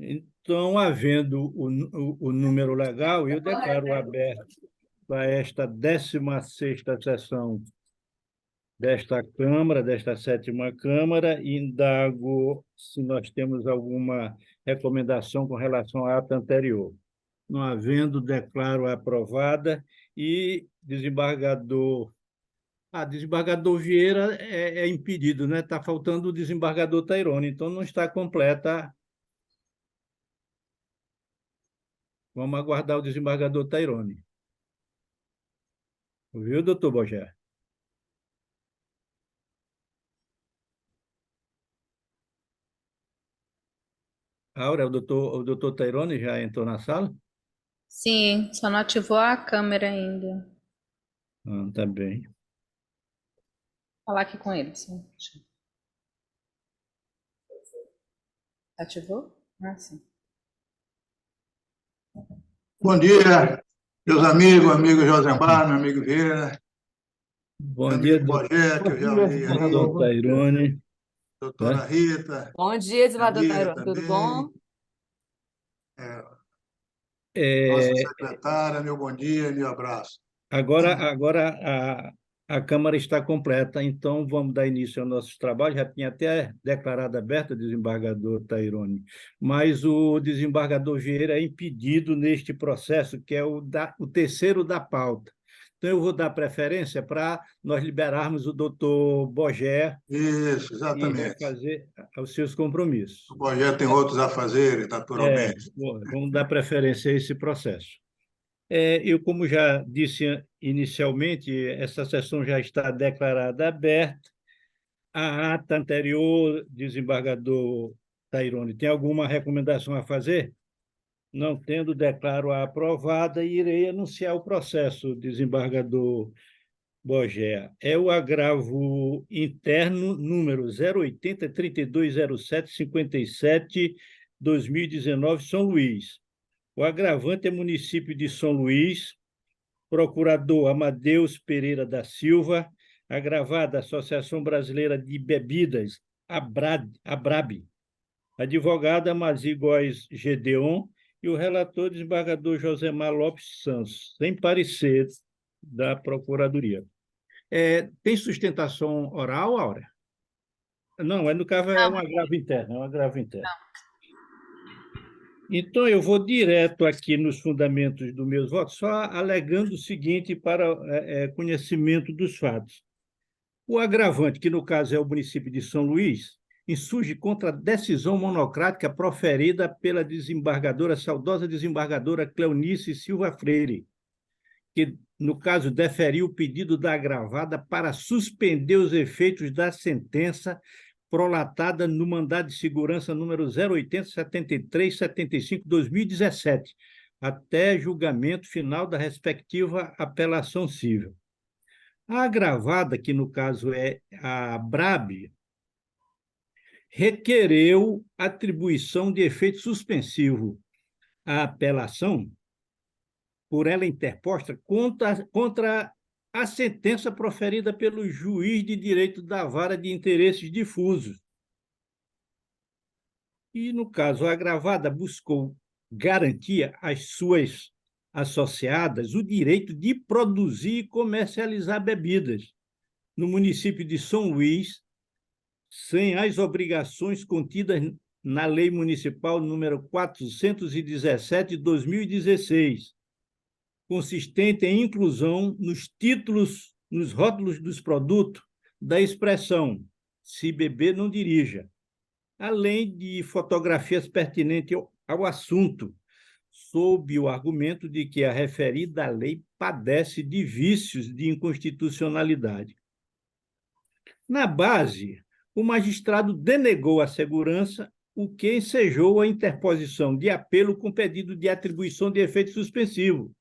Então, havendo o número legal, eu declaro aberto para esta 16ª sessão desta Câmara, desta 7ª Câmara, e indago se nós temos alguma recomendação com relação à ata anterior. Não havendo, declaro aprovada. E desembargador... desembargador Vieira é impedido, né? Está faltando o desembargador Tairone, então não está completa. Vamos aguardar o desembargador Tairone. Viu, doutor Bogé? Aura, o doutor Tairone já entrou na sala? Sim, só não ativou a câmera ainda. Tá bem. Falar aqui com ele. Sim. Ativou? Ah, sim. Bom dia, meus amigos, amigo Josemar, meu amigo Vieira, Bom meu dia, amigo Bogé, que eu já olhei aí, doutor Tairone. doutora Rita, Bom dia, desembargador amiga Tairone, tudo também, bom? nossa secretária, meu bom dia e meu abraço. Agora a Câmara está completa, então vamos dar início ao nosso trabalho. Já tinha até declarado aberto o desembargador Tairone, mas o desembargador Vieira é impedido neste processo, que é o terceiro da pauta. Então, eu vou dar preferência para nós liberarmos o doutor Bogé, Isso, e vai exatamente. fazer os seus compromissos. O Bogé tem outros a fazer, naturalmente. Vamos dar preferência a esse processo. Eu, como já disse inicialmente, essa sessão já está declarada aberta. A ata anterior, desembargador Tairone, tem alguma recomendação a fazer? Não tendo, declaro-a aprovada e irei anunciar o processo, desembargador Bogé. É o agravo interno número 080-3207-57-2019, São Luís. O agravante é município de São Luís, procurador Amadeus Pereira da Silva, agravada Associação Brasileira de Bebidas, ABRAB, advogada Mazi Góes Gedeon e o relator desembargador Josemar Lopes Santos, sem parecer da Procuradoria. Tem sustentação oral, Aura? Não, no caso é um agravo interno, Então, eu vou direto aqui nos fundamentos dos meus votos, só alegando o seguinte para conhecimento dos fatos. O agravante, que no caso é o município de São Luís, insurge contra a decisão monocrática proferida pela saudosa desembargadora Cleonice Silva Freire, que, no caso, deferiu o pedido da agravada para suspender os efeitos da sentença prolatada no mandado de segurança número 080-73-75-2017, até julgamento final da respectiva apelação civil. A agravada, que no caso é a BRAB, requereu atribuição de efeito suspensivo à apelação por ela interposta contra a sentença proferida pelo juiz de direito da vara de interesses difusos. E, no caso, a agravada buscou garantir às suas associadas o direito de produzir e comercializar bebidas no município de São Luís, sem as obrigações contidas na Lei Municipal número 417 de 2016, consistente em inclusão nos títulos, nos rótulos dos produtos, da expressão "se beber, não dirija", além de fotografias pertinentes ao assunto, sob o argumento de que a referida lei padece de vícios de inconstitucionalidade. Na base, o magistrado denegou a segurança, o que ensejou a interposição de apelo com pedido de atribuição de efeito suspensivo.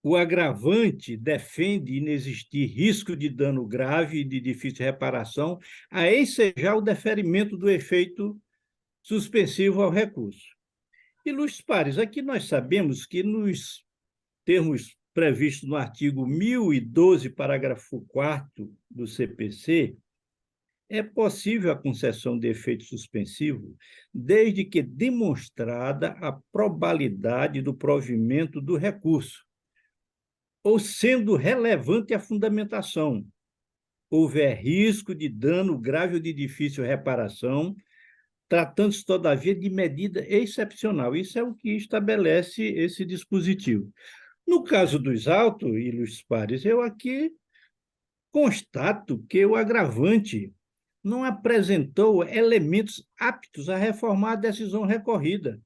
O agravante defende inexistir risco de dano grave e de difícil reparação a ensejar o deferimento do efeito suspensivo ao recurso. Ilustres pares, aqui nós sabemos que nos termos previstos no artigo 1012, parágrafo 4º do CPC, é possível a concessão de efeito suspensivo desde que demonstrada a probabilidade do provimento do recurso, ou sendo relevante a fundamentação, houver risco de dano grave ou de difícil reparação, tratando-se, todavia, de medida excepcional. Isso é o que estabelece esse dispositivo. No caso dos autos, ilustres pares, eu aqui constato que o agravante não apresentou elementos aptos a reformar a decisão recorrida,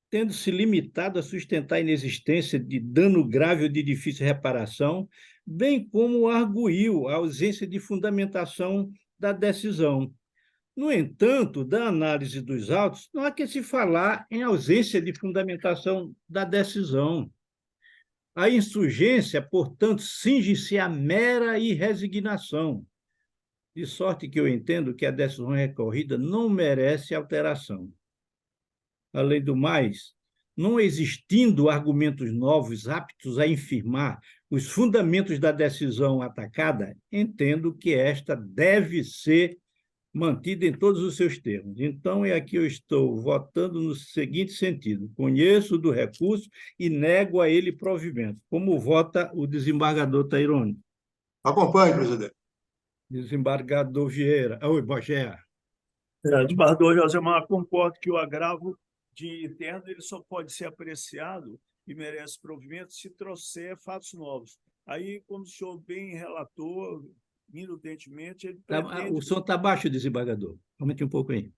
tendo-se limitado a sustentar a inexistência de dano grave ou de difícil reparação, bem como arguiu a ausência de fundamentação da decisão. No entanto, da análise dos autos, não há que se falar em ausência de fundamentação da decisão. A insurgência, portanto, cinge-se à mera irresignação, de sorte que eu entendo que a decisão recorrida não merece alteração. Além do mais, não existindo argumentos novos aptos a infirmar os fundamentos da decisão atacada, entendo que esta deve ser mantida em todos os seus termos. Então, é aqui eu estou votando no seguinte sentido: conheço do recurso e nego a ele provimento. Como vota o desembargador Tairone? Acompanhe, presidente. Desembargador Vieira. Oi, Bogé. Desembargador Josemar, concordo que o agravo de interno ele só pode ser apreciado e merece provimento se trouxer fatos novos. Aí, como o senhor bem relatou, minutentemente, ele pretende... O som está baixo, desembargador. Aumente um pouco aí.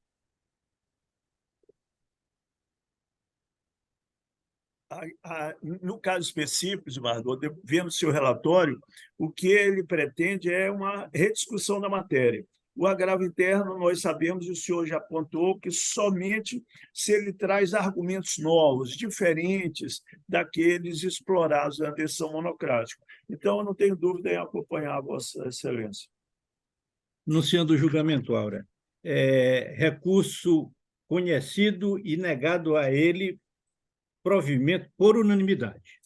No caso específico, desembargador, vendo o seu relatório, o que ele pretende é uma rediscussão da matéria. O agravo interno, nós sabemos, e o senhor já apontou, que somente se ele traz argumentos novos, diferentes daqueles explorados na decisão monocrática. Então, eu não tenho dúvida em acompanhar a Vossa Excelência. Anunciando o julgamento, Aura. Recurso conhecido e negado a ele provimento por unanimidade.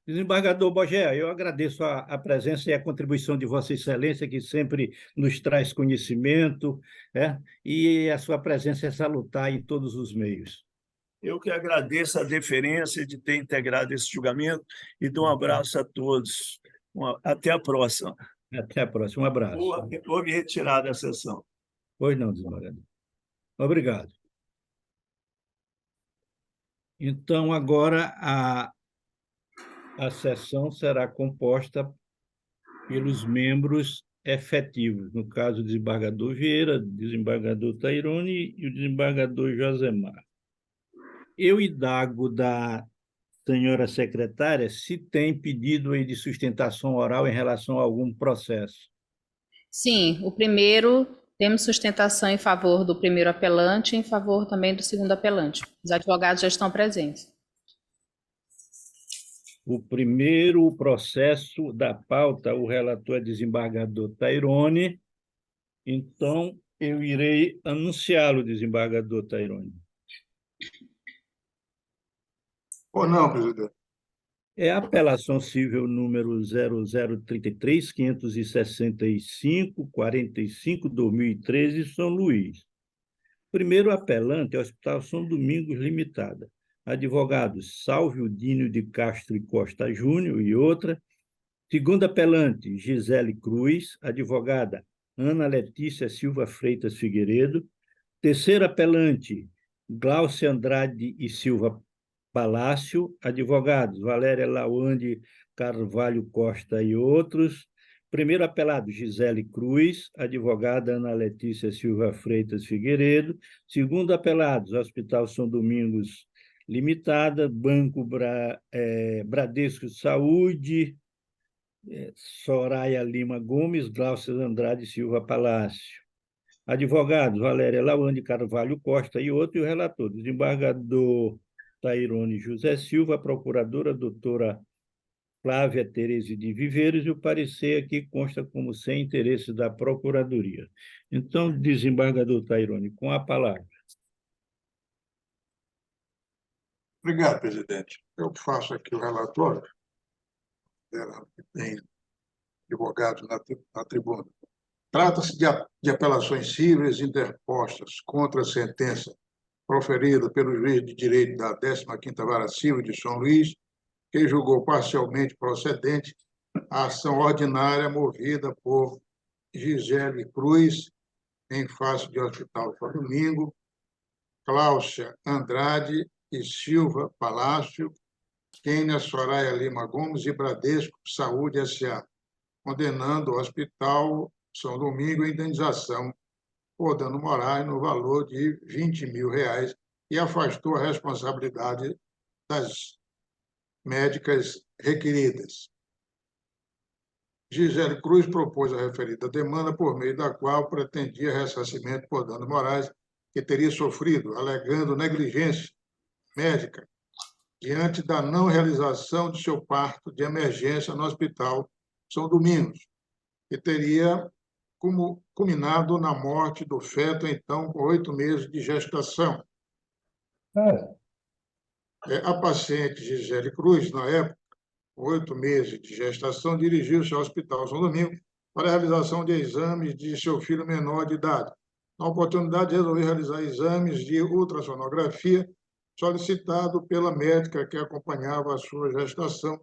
Desembargador Bogé, eu agradeço a presença e a contribuição de Vossa Excelência, que sempre nos traz conhecimento, e a sua presença é salutar em todos os meios. Eu que agradeço a deferência de ter integrado esse julgamento e dou um abraço a todos. Até a próxima. Até a próxima. Um abraço. Vou me retirar da sessão. Pois não, desembargador. Obrigado. Então, agora a sessão será composta pelos membros efetivos, no caso, o desembargador Vieira, desembargador Tairone e o desembargador Josemar. Eu indago da senhora secretária se tem pedido aí de sustentação oral em relação a algum processo. Sim, o primeiro, temos sustentação em favor do primeiro apelante e em favor também do segundo apelante. Os advogados já estão presentes. O primeiro processo da pauta, o relator é desembargador Tairone, então eu irei anunciá-lo, desembargador Tairone. Ou não, presidente? É a apelação civil número 0033, 565, 45, 2013, São Luís. Primeiro apelante é o Hospital São Domingos Limitada. Advogados Sálvio Dínio de Castro e Costa Júnior e outra. Segundo apelante, Gisele Cruz. Advogada Ana Letícia Silva Freitas Figueiredo. Terceiro apelante, Glaucia Andrade e Silva Palácio. Advogados Valéria Lawande Carvalho Costa e outros. Primeiro apelado, Gisele Cruz. Advogada Ana Letícia Silva Freitas Figueiredo. Segundo apelados, Hospital São Domingos Limitada, Banco Bradesco Saúde, Soraya Lima Gomes, Glaucia Andrade Silva Palácio. Advogados, Valéria Lawande Carvalho Costa e outro, e o relator, desembargador Tairone José Silva, procuradora doutora Flávia Tereze de Viveiros, e o parecer aqui consta como sem interesse da Procuradoria. Então, desembargador Tairone, com a palavra. Obrigado, presidente. Eu faço aqui o relatório. Tem advogados na tribuna. Trata-se de apelações cíveis interpostas contra a sentença proferida pelo juiz de direito da 15ª Vara Civil de São Luís, que julgou parcialmente procedente a ação ordinária movida por Gisele Cruz, em face do Hospital São Domingo, Cláudia Andrade e Silva Palácio, Kênia Soraya Lima Gomes e Bradesco Saúde S.A., condenando o Hospital São Domingo à indenização por dano morais no valor de R$20 mil e afastou a responsabilidade das médicas requeridas. Gisele Cruz propôs a referida demanda por meio da qual pretendia ressarcimento por danos morais que teria sofrido, alegando negligência médica diante da não realização de seu parto de emergência no Hospital São Domingos, que teria culminado na morte do feto, então, com 8 meses de gestação. A paciente Gisele Cruz, na época, com 8 meses de gestação, dirigiu-se ao Hospital São Domingos para a realização de exames de seu filho menor de idade. Na oportunidade, resolveu realizar exames de ultrassonografia solicitado pela médica que acompanhava a sua gestação,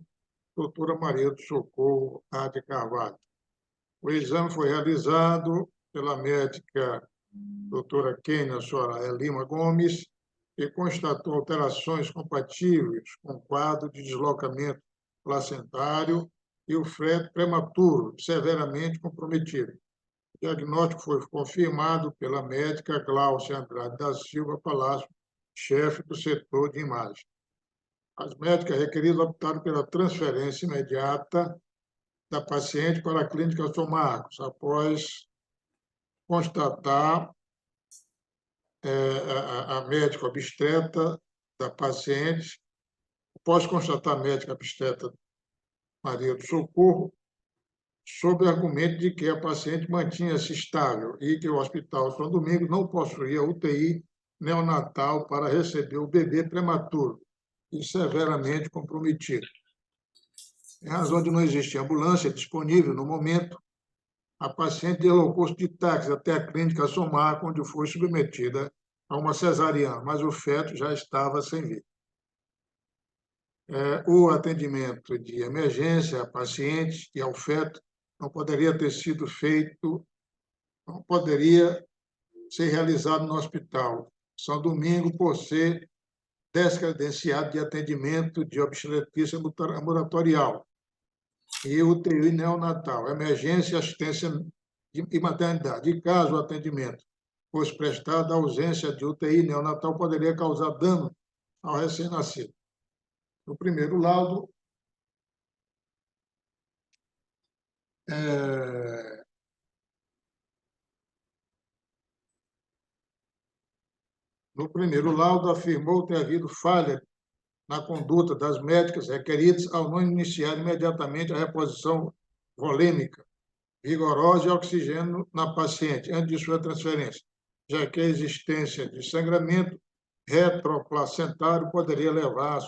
doutora Maria do Socorro A. de Carvalho. O exame foi realizado pela médica doutora Kênia Soraya Lima Gomes, que constatou alterações compatíveis com o quadro de deslocamento placentário e o feto prematuro, severamente comprometido. O diagnóstico foi confirmado pela médica Cláudia Andrade da Silva Palácio, chefe do setor de imagem. As médicas requeridas optaram pela transferência imediata da paciente para a Clínica São Marcos, após constatar a médica obstetra da paciente, após constatar a médica obstetra Maria do Socorro, sob o argumento de que a paciente mantinha-se estável e que o Hospital São Domingos não possuía UTI neonatal para receber o bebê prematuro e severamente comprometido. Em razão de não existir ambulância disponível no momento, a paciente deslocou-se de táxi até a Clínica São Marcos, onde foi submetida a uma cesariana, mas o feto já estava sem vida. O atendimento de emergência à paciente e ao feto não poderia ter sido feito, não poderia ser realizado no Hospital São Domingos por ser descredenciado de atendimento de obstetrícia ambulatorial e UTI neonatal, emergência, assistência e maternidade. E caso o atendimento fosse prestado, a ausência de UTI neonatal poderia causar dano ao recém-nascido. No primeiro laudo, afirmou ter havido falha na conduta das médicas requeridas ao não iniciar imediatamente a reposição volêmica vigorosa e oxigênio na paciente antes de sua transferência, já que a existência de sangramento retroplacentário poderia levar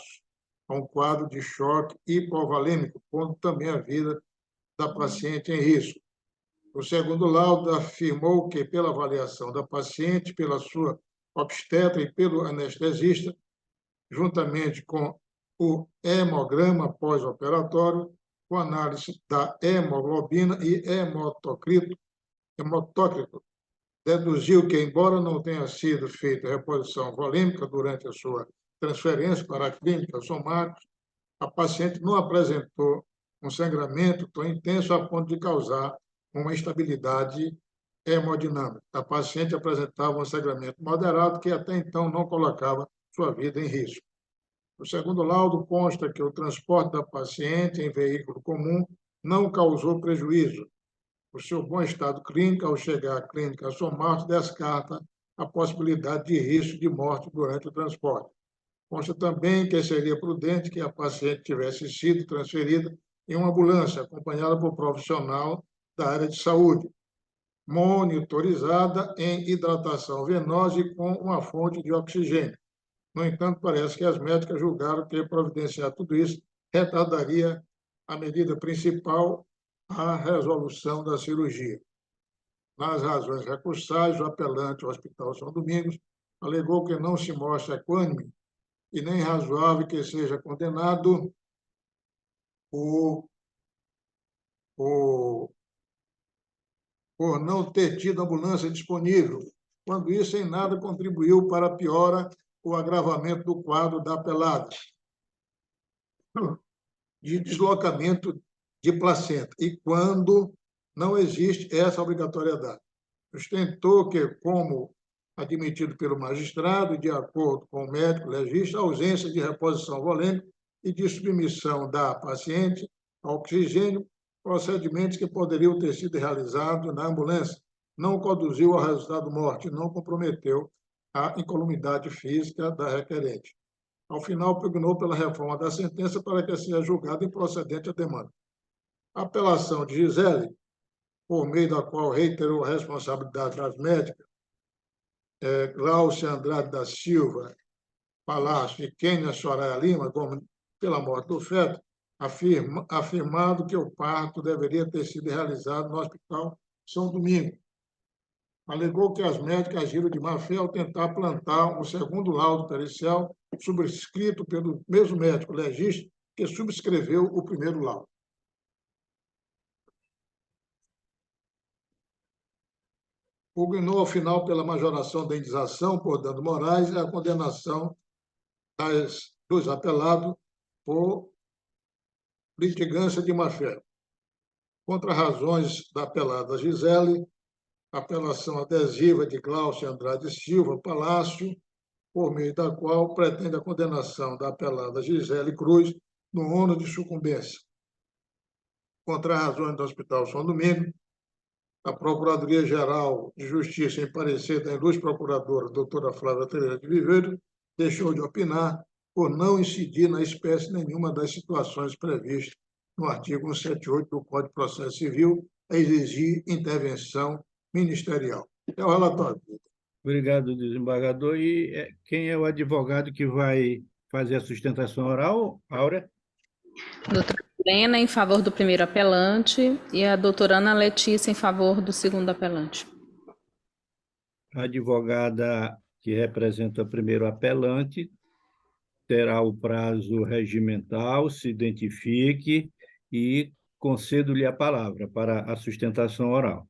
a um quadro de choque hipovolêmico, pondo também a vida da paciente em risco. O segundo laudo afirmou que, pela avaliação da paciente, pela sua obstetra e pelo anestesista, juntamente com o hemograma pós-operatório, com análise da hemoglobina e hemotócrito, deduziu que, embora não tenha sido feita reposição volêmica durante a sua transferência para a Clínica São Marcos, a paciente não apresentou um sangramento tão intenso a ponto de causar uma instabilidade hemodinâmica. A paciente apresentava um sangramento moderado que até então não colocava sua vida em risco. No segundo laudo, consta que o transporte da paciente em veículo comum não causou prejuízo. O seu bom estado clínico, ao chegar à Clínica São Marcos, descarta a possibilidade de risco de morte durante o transporte. Consta também que seria prudente que a paciente tivesse sido transferida em uma ambulância, acompanhada por profissional da área de saúde, monitorizada em hidratação venosa e com uma fonte de oxigênio. No entanto, parece que as médicas julgaram que providenciar tudo isso retardaria a medida principal, a resolução da cirurgia. Nas razões recursais, o apelante ao Hospital São Domingos alegou que não se mostra equânime e nem razoável que seja condenado por, por, por não ter tido ambulância disponível, quando isso em nada contribuiu para a piora ou agravamento do quadro da apelada de deslocamento de placenta, e quando não existe essa obrigatoriedade. Sustentou que, como admitido pelo magistrado, e de acordo com o médico legista, a ausência de reposição volêmica e de submissão da paciente ao oxigênio, procedimentos que poderiam ter sido realizados na ambulância, não conduziu ao resultado morte, não comprometeu a incolumidade física da requerente. Ao final, pugnou pela reforma da sentença para que seja julgada improcedente a demanda. A apelação de Gisele, por meio da qual reiterou a responsabilidade das médicas, Glaucia Andrade da Silva Palácio e Kênia Soraya Lima, pela morte do feto, afirmado que o parto deveria ter sido realizado no Hospital São Domingos. Alegou que as médicas agiram de má-fé ao tentar plantar um segundo laudo pericial subscrito pelo mesmo médico legista que subscreveu o primeiro laudo. Pugnou, ao final, pela majoração da indenização por dano morais e a condenação dos apelados por litigância de má-fé. Contra razões da apelada Gisele, apelação adesiva de Glaucia Andrade Silva Palácio, por meio da qual pretende a condenação da apelada Gisele Cruz no ônus de sucumbência. Contra razões do Hospital São Domingos, a Procuradoria-Geral de Justiça, em parecer da ilustre procuradora, doutora Flávia Tereza de Viveiro, deixou de opinar por não incidir na espécie nenhuma das situações previstas no artigo 178 do Código de Processo Civil, a exigir intervenção ministerial. É o relatório. Obrigado, desembargador. E quem é o advogado que vai fazer a sustentação oral, Áurea? Doutora Helena, em favor do primeiro apelante, e a doutora Ana Letícia, em favor do segundo apelante. A advogada que representa o primeiro apelante terá o prazo regimental, se identifique e concedo-lhe a palavra para a sustentação oral.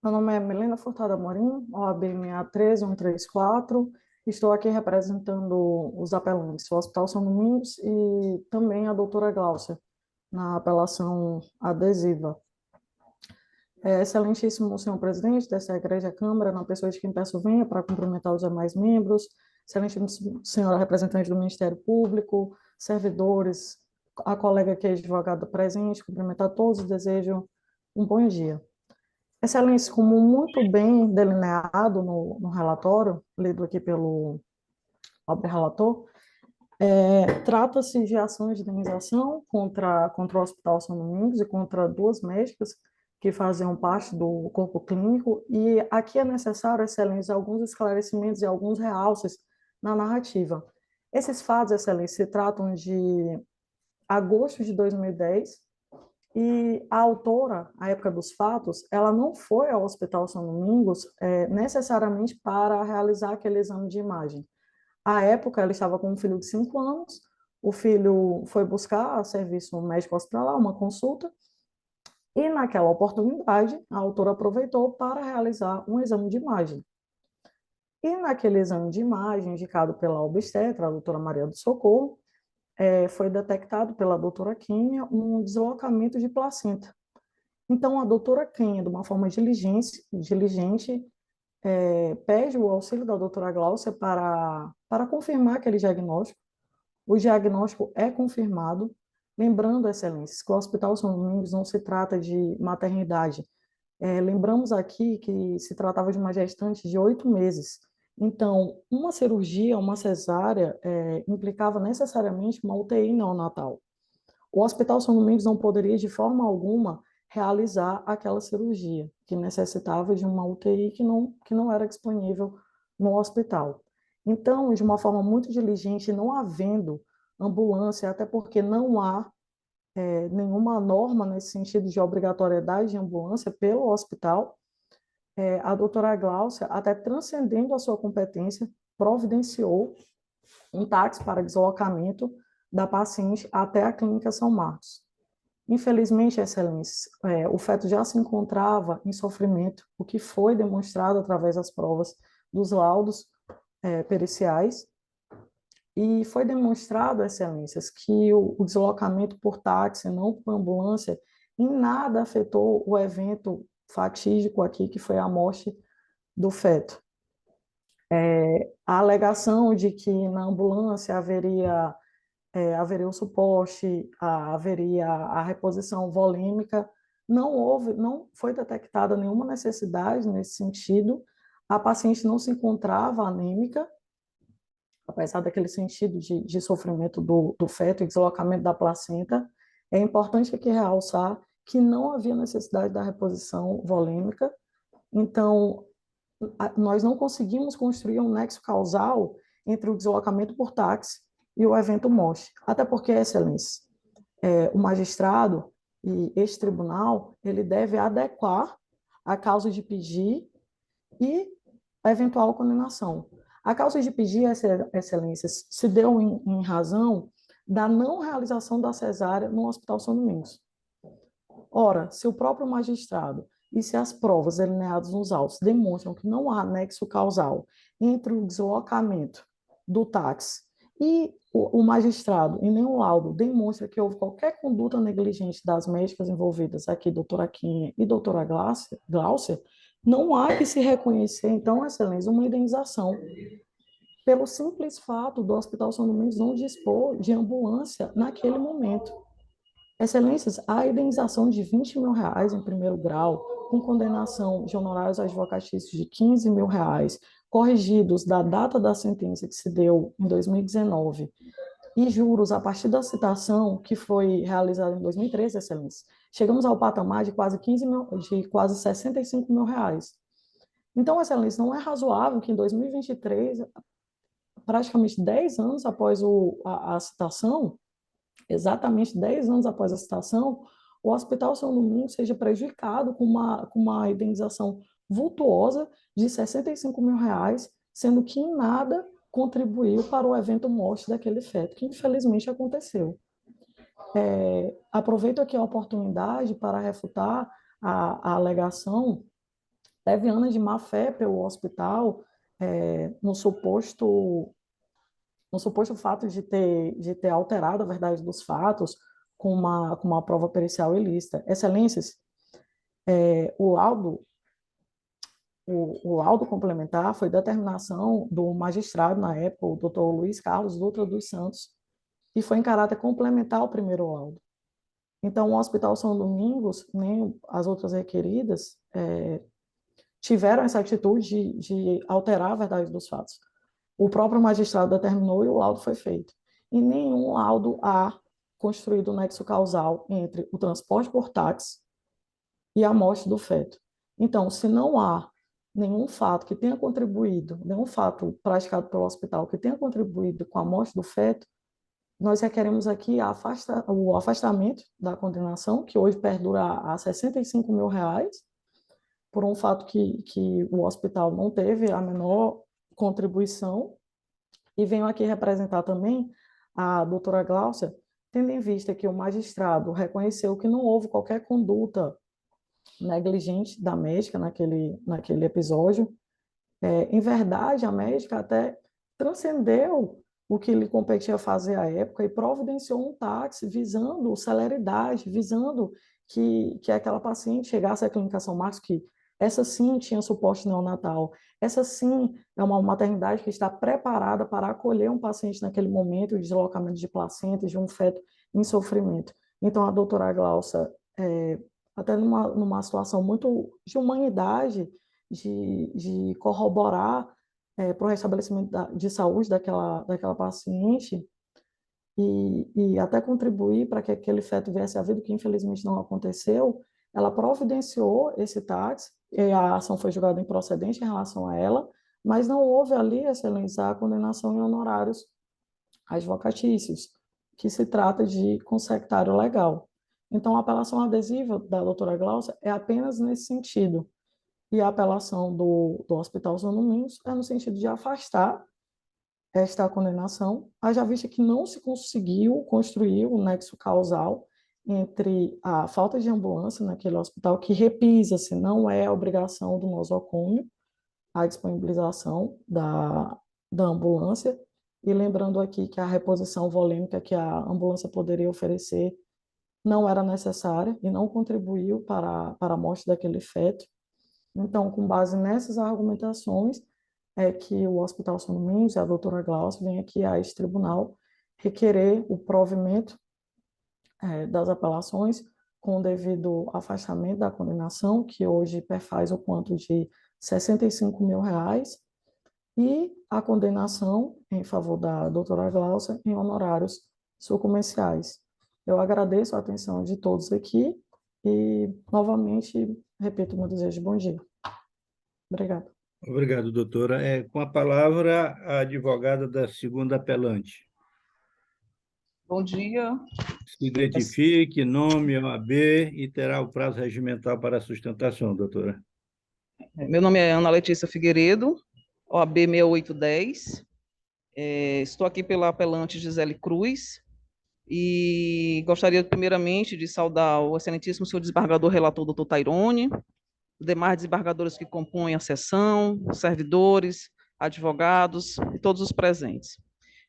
Meu nome é Milena Furtado Amorim, OAB 63134. Estou aqui representando os apelantes, o Hospital São Domingos e também a doutora Glaucia, na apelação adesiva. Excelentíssimo senhor presidente dessa Igreja Câmara, na pessoa de quem peço venha para cumprimentar os demais membros, excelentíssima senhora representante do Ministério Público, servidores, a colega que é advogada presente, cumprimentar todos e desejo um bom dia. Excelência, como muito bem delineado no relatório, lido aqui pelo nobre relator, trata-se de ações de indenização contra o Hospital São Domingos e contra duas médicas que faziam parte do corpo clínico, e aqui é necessário, Excelência, alguns esclarecimentos e alguns realces na narrativa. Esses fatos, Excelência, se tratam de agosto de 2010, e a autora, à época dos fatos, ela não foi ao Hospital São Domingos necessariamente para realizar aquele exame de imagem. À época, ela estava com um filho de 5 anos, o filho foi buscar serviço médico hospitalar, uma consulta, e naquela oportunidade, a autora aproveitou para realizar um exame de imagem. E naquele exame de imagem, indicado pela obstetra, a doutora Maria do Socorro, foi detectado pela doutora Kênia um deslocamento de placenta. Então, a doutora Kênia, de uma forma diligente, pede o auxílio da doutora Glaucia para confirmar aquele diagnóstico. O diagnóstico é confirmado. Lembrando, Excelências, que o Hospital São Domingos não se trata de maternidade. Lembramos aqui que se tratava de uma gestante de 8 meses. Então, uma cirurgia, uma cesárea, implicava necessariamente uma UTI neonatal. O Hospital São Domingos não poderia, de forma alguma, realizar aquela cirurgia, que necessitava de uma UTI que não era disponível no hospital. Então, de uma forma muito diligente, não havendo ambulância, até porque não há nenhuma norma nesse sentido de obrigatoriedade de ambulância pelo hospital. A doutora Gláucia, até transcendendo a sua competência, providenciou um táxi para deslocamento da paciente até a Clínica São Marcos. Infelizmente, Excelência, o feto já se encontrava em sofrimento, o que foi demonstrado através das provas dos laudos periciais, e foi demonstrado, Excelências, que o deslocamento por táxi, não por ambulância, em nada afetou o evento fatídico aqui, que foi a morte do feto. A alegação de que na ambulância haveria o suporte, haveria a reposição volêmica, não foi detectada nenhuma necessidade nesse sentido. A paciente não se encontrava anêmica, apesar daquele sentido de sofrimento do feto e deslocamento da placenta. É importante aqui realçar que não havia necessidade da reposição volêmica. Então, nós não conseguimos construir um nexo causal entre o deslocamento por táxi e o evento morte. Até porque, Excelência, o magistrado e este tribunal, ele deve adequar a causa de pedir e a eventual condenação. A causa de pedir, Excelências, se deu em razão da não realização da cesárea no Hospital São Domingos. Ora, se o próprio magistrado e se as provas delineadas nos autos demonstram que não há nexo causal entre o deslocamento do táxi e o magistrado, em nenhum laudo, demonstra que houve qualquer conduta negligente das médicas envolvidas, aqui, doutora Quinha e doutora Gláucia, não há que se reconhecer, então, Excelência, uma indenização pelo simples fato do Hospital São Domingos não dispor de ambulância naquele momento. Excelências, a indenização de R$20 mil em primeiro grau, com condenação de honorários advocatícios de R$15 mil, corrigidos da data da sentença que se deu em 2019, e juros a partir da citação que foi realizada em 2013, Excelência, chegamos ao patamar de quase R$65 mil. Então, Excelência, não é razoável que em 2023, praticamente 10 anos após a citação, exatamente 10 anos após a citação, o Hospital São Domingos seja prejudicado com uma indenização vultuosa de R$65 mil, sendo que em nada contribuiu para o evento morte daquele feto, que infelizmente aconteceu. Aproveito aqui a oportunidade para refutar a alegação leviana de má-fé pelo hospital no suposto fato de ter alterado a verdade dos fatos com uma prova pericial ilícita. Excelências, o laudo complementar foi determinação do magistrado, na época, o doutor Luiz Carlos Dutra dos Santos, e foi em caráter complementar ao primeiro laudo. Então, o Hospital São Domingos, nem as outras requeridas, tiveram essa atitude de alterar a verdade dos fatos. O próprio magistrado determinou e o laudo foi feito. Em nenhum laudo há construído o nexo causal entre o transporte por táxi e a morte do feto. Então, se não há nenhum fato que tenha contribuído, nenhum fato praticado pelo hospital que tenha contribuído com a morte do feto, nós requeremos aqui o afastamento da condenação, que hoje perdura a R$65 mil, por um fato que o hospital não teve a menor contribuição, e venho aqui representar também a doutora Gláucia, tendo em vista que o magistrado reconheceu que não houve qualquer conduta negligente da médica naquele episódio. Em verdade, a médica até transcendeu o que lhe competia fazer à época e providenciou um táxi visando celeridade, visando que aquela paciente chegasse à Clínica São Marcos, que essa sim tinha suporte neonatal, essa sim é uma maternidade que está preparada para acolher um paciente naquele momento de deslocamento de placenta, de um feto em sofrimento. Então, a doutora Gláucia, até numa situação muito de humanidade, de corroborar para o restabelecimento de saúde daquela paciente e até contribuir para que aquele feto viesse à vida, que infelizmente não aconteceu, ela providenciou esse táxi, e a ação foi julgada improcedente em relação a ela, mas não houve ali, Excelência, a condenação em honorários advocatícios. que se trata de consectário legal. Então, a apelação adesiva da doutora Gláucia é apenas nesse sentido. E a apelação do Hospital São Domingos é no sentido de afastar esta condenação, haja vista que não se conseguiu construir o nexo causal entre a falta de ambulância naquele hospital, que, repisa-se, não é obrigação do nosocômio, a disponibilização da ambulância, e lembrando aqui que a reposição volêmica que a ambulância poderia oferecer não era necessária e não contribuiu para a morte daquele feto. Então, com base nessas argumentações, é que o Hospital São Domingos e a doutora Gláucia vem aqui a este tribunal requerer o provimento das apelações com o devido afastamento da condenação, que hoje perfaz o quanto de R$ 65 mil, e a condenação em favor da doutora Gláucia em honorários sucumbenciais. Eu agradeço a atenção de todos aqui e, novamente, repito meu desejo de bom dia. Obrigada. Obrigado, doutora. Com a palavra, a advogada da segunda apelante. Bom dia. Se identifique, nome, OAB, e terá o prazo regimental para a sustentação, doutora. Meu nome é Ana Letícia Figueiredo, OAB 6810. Estou aqui pela apelante Gisele Cruz e gostaria, primeiramente, de saudar o excelentíssimo senhor desembargador relator, doutor Tairone, os demais desembargadores que compõem a sessão, servidores, advogados e todos os presentes.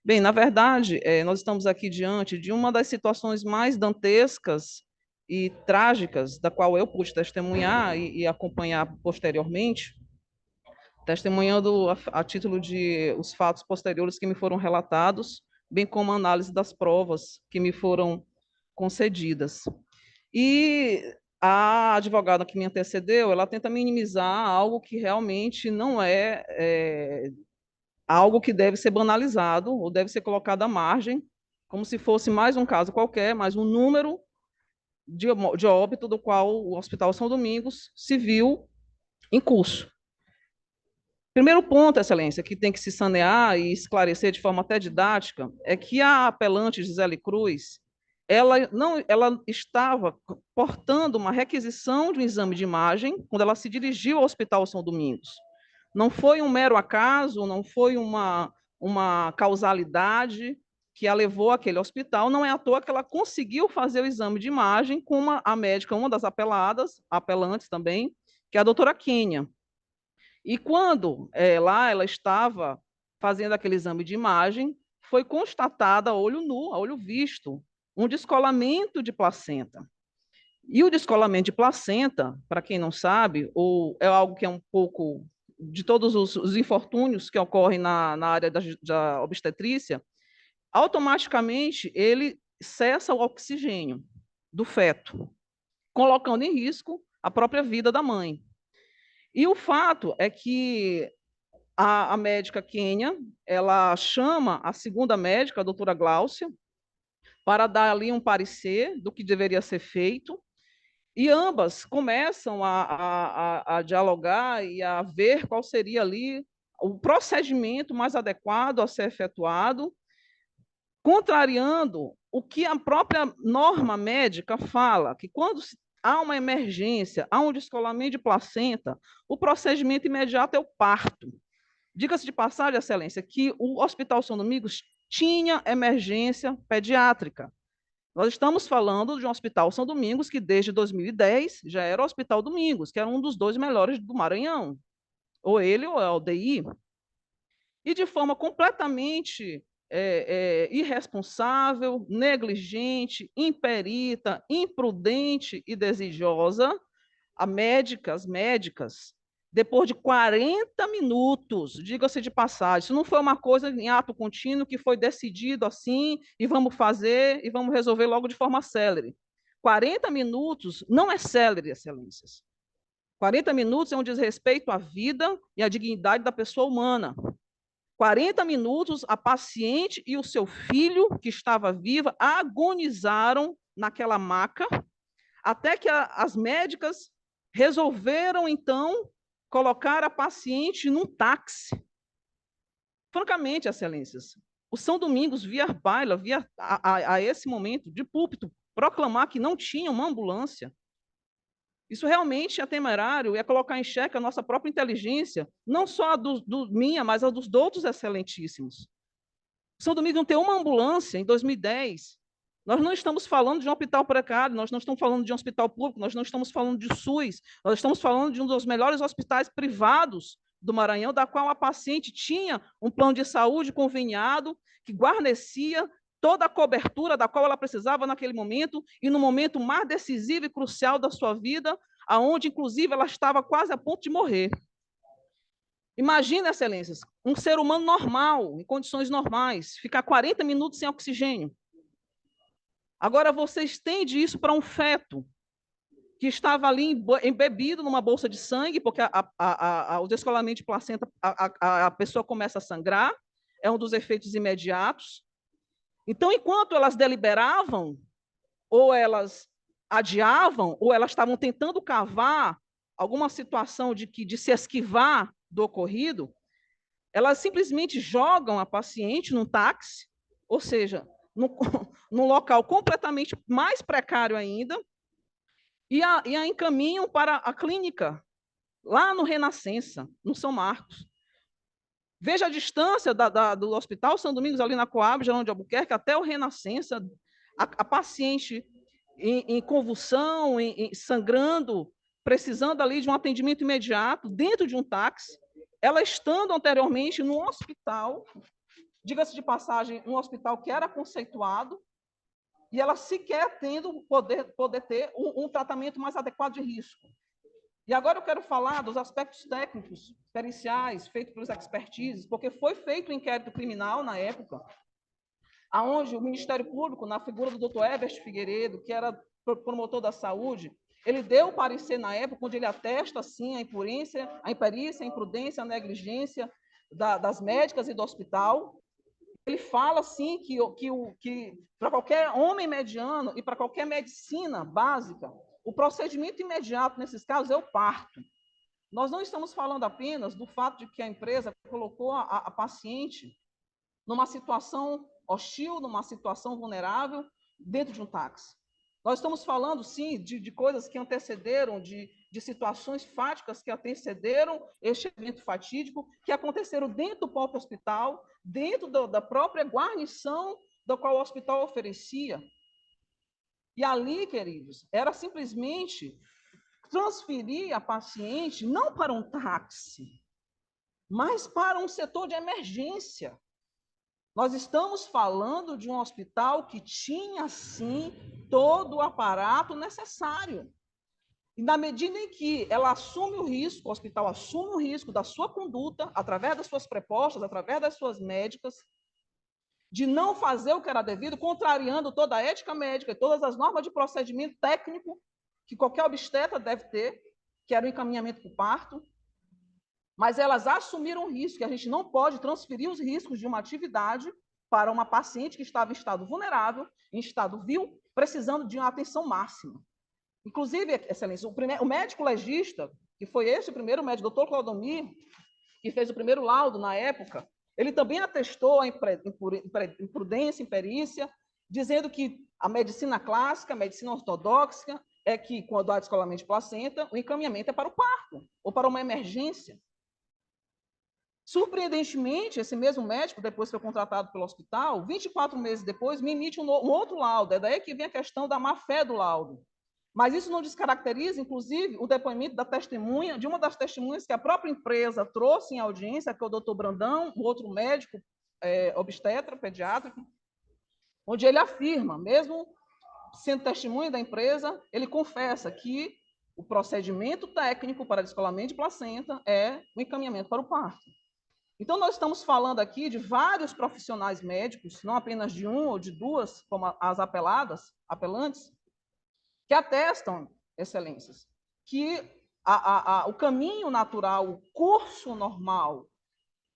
Bem, na verdade, nós estamos aqui diante de uma das situações mais dantescas e trágicas, da qual eu pude testemunhar e acompanhar posteriormente, testemunhando a título de os fatos posteriores que me foram relatados, bem como a análise das provas que me foram concedidas. E a advogada que me antecedeu, ela tenta minimizar algo que realmente não é algo que deve ser banalizado ou deve ser colocado à margem, como se fosse mais um caso qualquer, mais um número de óbito do qual o Hospital São Domingos se viu em curso. Primeiro ponto, excelência, que tem que se sanear e esclarecer de forma até didática, é que a apelante Gisele Cruz, ela estava portando uma requisição de um exame de imagem quando ela se dirigiu ao Hospital São Domingos. Não foi um mero acaso, não foi uma causalidade que a levou àquele hospital, não é à toa que ela conseguiu fazer o exame de imagem com a médica, uma das apelantes também, que é a doutora Kênia. E quando lá ela estava fazendo aquele exame de imagem, foi constatada a olho nu, a olho visto, um descolamento de placenta. E o descolamento de placenta, para quem não sabe, é algo que é um pouco de todos os infortúnios que ocorrem na área da obstetrícia, automaticamente ele cessa o oxigênio do feto, colocando em risco a própria vida da mãe. E o fato é que a médica Kênia, ela chama a segunda médica, a doutora Gláucia, para dar ali um parecer do que deveria ser feito, e ambas começam a dialogar e a ver qual seria ali o procedimento mais adequado a ser efetuado, contrariando o que a própria norma médica fala, que quando há uma emergência, há um descolamento de placenta, o procedimento imediato é o parto. Diga-se de passagem, excelência, que o Hospital São Domingos tinha emergência pediátrica. Nós estamos falando de um Hospital São Domingos que, desde 2010, já era o Hospital Domingos, que era um dos 2 melhores do Maranhão, ou ele ou a UDI. E de forma completamente irresponsável, negligente, imperita, imprudente e desejosa, as médicas, depois de 40 minutos, diga-se de passagem, isso não foi uma coisa em ato contínuo que foi decidido assim, e vamos fazer, e vamos resolver logo de forma célere. 40 minutos não é célere, excelências. 40 minutos é um desrespeito à vida e à dignidade da pessoa humana. 40 minutos, a paciente e o seu filho, que estava viva, agonizaram naquela maca, até que as médicas resolveram, então, colocar a paciente num táxi. Francamente, excelências, o São Domingos, via baila, via a esse momento, de púlpito, proclamar que não tinha uma ambulância, isso realmente é temerário, é colocar em xeque a nossa própria inteligência, não só a minha, mas a dos outros excelentíssimos. São Domingos não tem uma ambulância em 2010. Nós não estamos falando de um hospital precário, nós não estamos falando de um hospital público, nós não estamos falando de SUS, nós estamos falando de um dos melhores hospitais privados do Maranhão, da qual a paciente tinha um plano de saúde conveniado, que guarnecia toda a cobertura da qual ela precisava naquele momento, e no momento mais decisivo e crucial da sua vida, aonde, inclusive, ela estava quase a ponto de morrer. Imagina, excelências, um ser humano normal, em condições normais, ficar 40 minutos sem oxigênio. Agora, você estende isso para um feto, que estava ali embebido numa bolsa de sangue, porque o descolamento de placenta, a pessoa começa a sangrar, é um dos efeitos imediatos. Então, enquanto elas deliberavam, ou elas adiavam, ou elas estavam tentando cavar alguma situação de se esquivar do ocorrido, elas simplesmente jogam a paciente num táxi, ou seja, num local completamente mais precário ainda, e a encaminham para a clínica, lá no Renascença, no São Marcos. Veja a distância do Hospital São Domingos, ali na Coab, Geraldo de Albuquerque, até o Renascença, a paciente em convulsão, sangrando, precisando ali de um atendimento imediato, dentro de um táxi, ela estando anteriormente num hospital, diga-se de passagem, um hospital que era conceituado, e ela sequer tendo poder ter um tratamento mais adequado de risco. E agora eu quero falar dos aspectos técnicos, periciais, feitos pelos expertises, porque foi feito um inquérito criminal na época, aonde o Ministério Público, na figura do Dr. Herbert Figueiredo, que era promotor da saúde, ele deu o parecer na época, onde ele atesta, sim, a imperícia, a imprudência, a negligência das médicas e do hospital. Ele fala, sim, que para qualquer homem mediano e para qualquer medicina básica, o procedimento imediato nesses casos é o parto. Nós não estamos falando apenas do fato de que a empresa colocou a paciente numa situação hostil, numa situação vulnerável, dentro de um táxi. Nós estamos falando, sim, de coisas que antecederam, de situações fáticas que antecederam este evento fatídico, que aconteceram dentro do próprio hospital, dentro da própria guarnição da qual o hospital oferecia. E ali, queridos, era simplesmente transferir a paciente não para um táxi, mas para um setor de emergência. Nós estamos falando de um hospital que tinha, sim, todo o aparato necessário. E na medida em que ela assume o risco, o hospital assume o risco da sua conduta, através das suas propostas, através das suas médicas, de não fazer o que era devido, contrariando toda a ética médica e todas as normas de procedimento técnico que qualquer obstetra deve ter, que era o encaminhamento para o parto, mas elas assumiram o risco, que a gente não pode transferir os riscos de uma atividade para uma paciente que estava em estado vulnerável, em estado vil, precisando de uma atenção máxima. Inclusive, excelência, o médico legista, que foi esse o primeiro médico, doutor Clodomir, que fez o primeiro laudo na época, ele também atestou a imprudência, imperícia, dizendo que a medicina clássica, a medicina ortodoxa, é que, quando há descolamento de placenta, o encaminhamento é para o parto, ou para uma emergência. Surpreendentemente, esse mesmo médico, depois foi contratado pelo hospital, 24 meses depois, me emite um outro laudo. É daí que vem a questão da má-fé do laudo. Mas isso não descaracteriza, inclusive, o depoimento da testemunha, de uma das testemunhas que a própria empresa trouxe em audiência, que é o doutor Brandão, um outro médico obstetra, pediátrico, onde ele afirma, mesmo sendo testemunha da empresa, ele confessa que o procedimento técnico para descolamento de placenta é o encaminhamento para o parto. Então, nós estamos falando aqui de vários profissionais médicos, não apenas de um ou de duas, como as apelantes, que atestam, excelências, que o caminho natural, o curso normal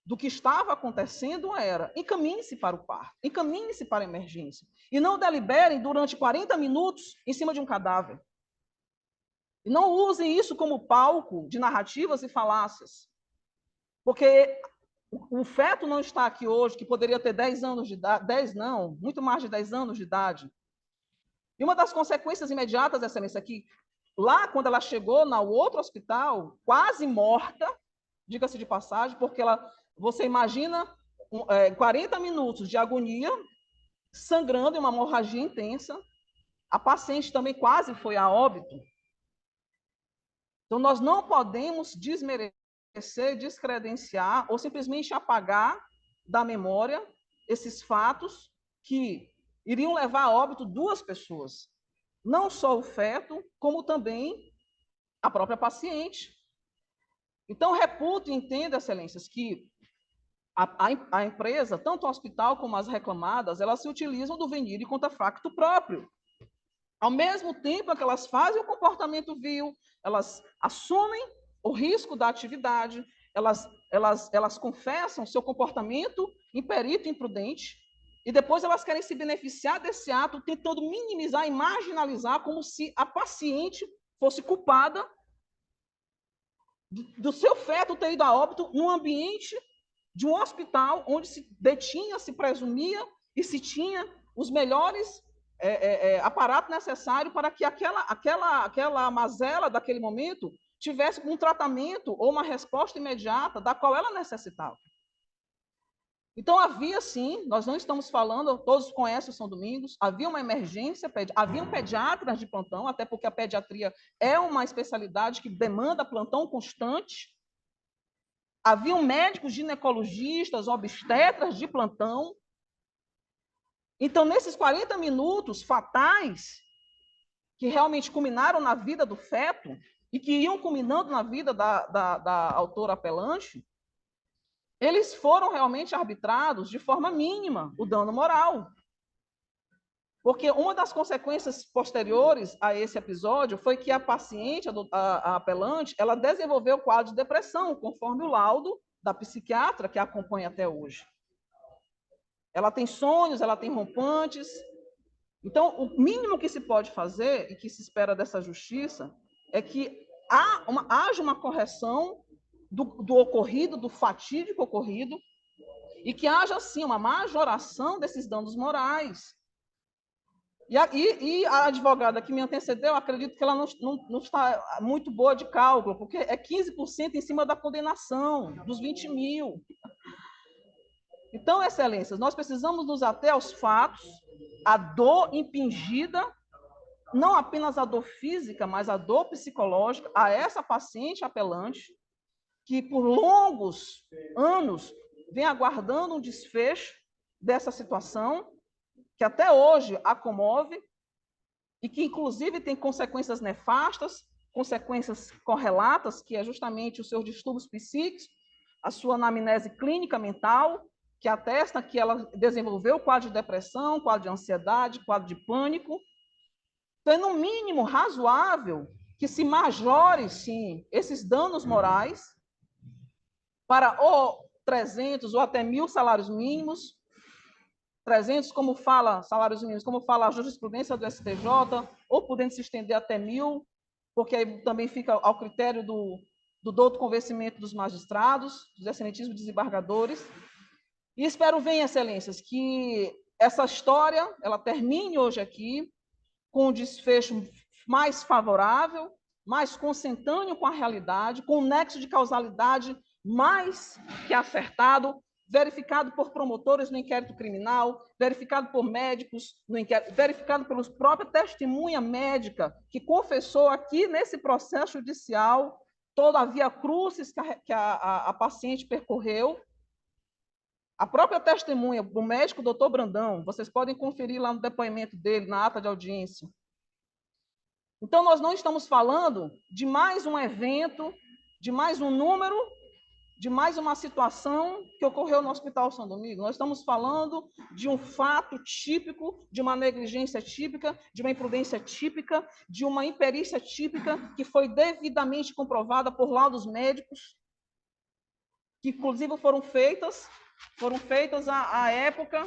do que estava acontecendo era: encaminhe-se para o parto, encaminhe-se para a emergência, e não deliberem durante 40 minutos em cima de um cadáver. E não usem isso como palco de narrativas e falácias, porque O feto não está aqui hoje, que poderia ter 10 anos de idade, 10 não, muito mais de 10 anos de idade. E uma das consequências imediatas, Excelência, é que lá, quando ela chegou no outro hospital, quase morta, diga-se de passagem, porque você imagina 40 minutos de agonia, sangrando em uma hemorragia intensa, a paciente também quase foi a óbito. Então, nós não podemos desmerecer, descredenciar ou simplesmente apagar da memória esses fatos que iriam levar a óbito 2 pessoas. Não só o feto, como também a própria paciente. Então, reputo e entendo, Excelências, que a empresa, tanto o hospital como as reclamadas, elas se utilizam do venire contra facto próprio. Ao mesmo tempo que elas fazem o comportamento vil, elas assumem o risco da atividade, elas confessam seu comportamento imperito e imprudente, e depois elas querem se beneficiar desse ato, tentando minimizar e marginalizar como se a paciente fosse culpada do seu feto ter ido a óbito num ambiente de um hospital onde se detinha, se presumia e se tinha os melhores aparato necessário para que aquela mazela daquele momento tivesse um tratamento ou uma resposta imediata da qual ela necessitava. Então, havia sim, nós não estamos falando, todos conhecem o São Domingos, havia uma emergência, haviam pediatras de plantão, até porque a pediatria é uma especialidade que demanda plantão constante, haviam médicos ginecologistas, obstetras de plantão. Então, nesses 40 minutos fatais, que realmente culminaram na vida do feto, e que iam culminando na vida da autora apelante, eles foram realmente arbitrados de forma mínima, o dano moral. Porque uma das consequências posteriores a esse episódio foi que a paciente, a apelante, ela desenvolveu quadro de depressão, conforme o laudo da psiquiatra que a acompanha até hoje. Ela tem sonhos, ela tem rompantes. Então, o mínimo que se pode fazer e que se espera dessa justiça é que haja uma correção do ocorrido, do fatídico ocorrido, e que haja, sim, uma majoração desses danos morais. E a advogada que me antecedeu, acredito que ela não está muito boa de cálculo, porque é 15% em cima da condenação, dos 20 mil. Então, Excelências, nós precisamos nos ater aos fatos, a dor impingida, não apenas a dor física, mas a dor psicológica, a essa paciente apelante, que por longos anos vem aguardando um desfecho dessa situação, que até hoje a comove, e que, inclusive, tem consequências nefastas, consequências correlatas, que é justamente os seus distúrbios psíquicos, a sua anamnese clínica mental, que atesta que ela desenvolveu quadro de depressão, quadro de ansiedade, quadro de pânico. Então, é no mínimo razoável que se majore, sim, esses danos morais para ou 300 ou até 1.000 salários mínimos, 300, como fala, salários mínimos, como fala a jurisprudência do STJ, ou podendo se estender até 1.000, porque aí também fica ao critério do douto convencimento dos magistrados, dos excelentíssimos desembargadores. E espero, bem, Excelências, que essa história ela termine hoje aqui com um desfecho mais favorável, mais consentâneo com a realidade, com um nexo de causalidade mais que acertado, verificado por promotores no inquérito criminal, verificado por médicos no inquérito, verificado pelos próprios testemunha médica que confessou aqui nesse processo judicial toda a via crucis que a paciente percorreu. A própria testemunha, o médico doutor Brandão, vocês podem conferir lá no depoimento dele, na ata de audiência. Então, nós não estamos falando de mais um evento, de mais um número, de mais uma situação que ocorreu no Hospital São Domingos. Nós estamos falando de um fato típico, de uma negligência típica, de uma imprudência típica, de uma imperícia típica que foi devidamente comprovada por laudos médicos, que inclusive foram feitas à época.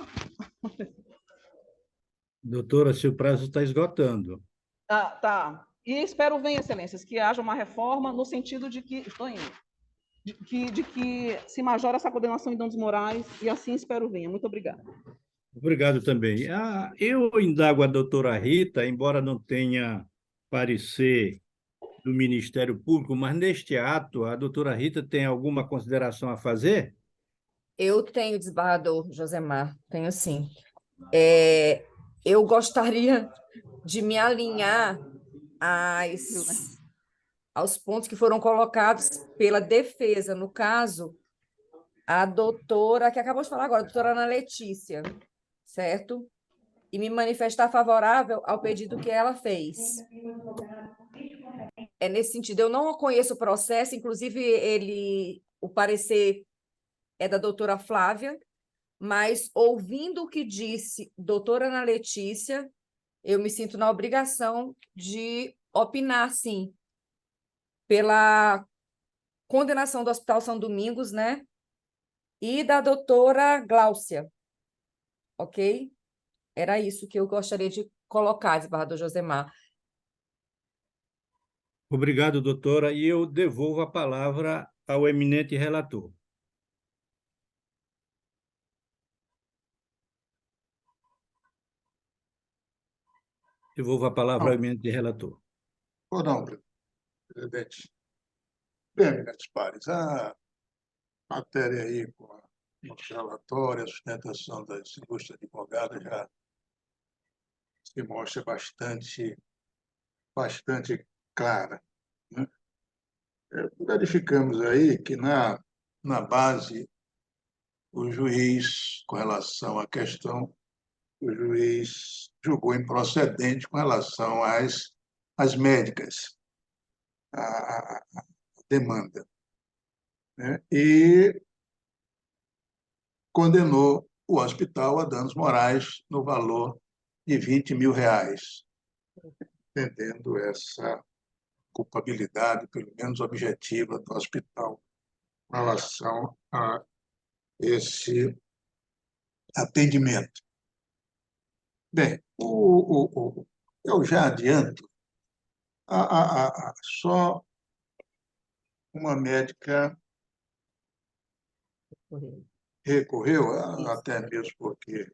Doutora, seu prazo está esgotando. Tá. E espero, bem, Excelências, que haja uma reforma no sentido de que... Estou indo. de que se majore essa condenação em danos morais, e assim espero venha. Muito obrigada. Obrigado também. Eu indago a doutora Rita, embora não tenha parecer do Ministério Público, mas neste ato, a doutora Rita tem alguma consideração a fazer? Eu tenho, desembargador Josemar, tenho sim. Eu gostaria de me alinhar aos pontos que foram colocados pela defesa, no caso, a doutora, que acabou de falar agora, a doutora Ana Letícia, certo? E me manifestar favorável ao pedido que ela fez. É nesse sentido, eu não conheço o processo, inclusive o parecer é da doutora Flávia, mas ouvindo o que disse doutora Ana Letícia, eu me sinto na obrigação de opinar, sim, pela condenação do Hospital São Domingos, né? E da doutora Gláucia, ok? Era isso que eu gostaria de colocar, desembargador Josemar. Obrigado, doutora, e eu devolvo a palavra ao eminente relator. Devolvo a palavra ao eminente relator. Ou não, presidente? Bem, eminentes pares, a matéria aí com o nosso relatório, a sustentação das indústrias advogadas já se mostra bastante clara, né? Verificamos aí que na base o juiz, com relação à questão, o juiz julgou improcedente com relação às médicas, a demanda, né? E condenou o hospital a danos morais no valor de R$ 20 mil, entendendo essa culpabilidade, pelo menos objetiva, do hospital com relação a esse atendimento. Bem, eu já adianto, só uma médica recorreu, até mesmo porque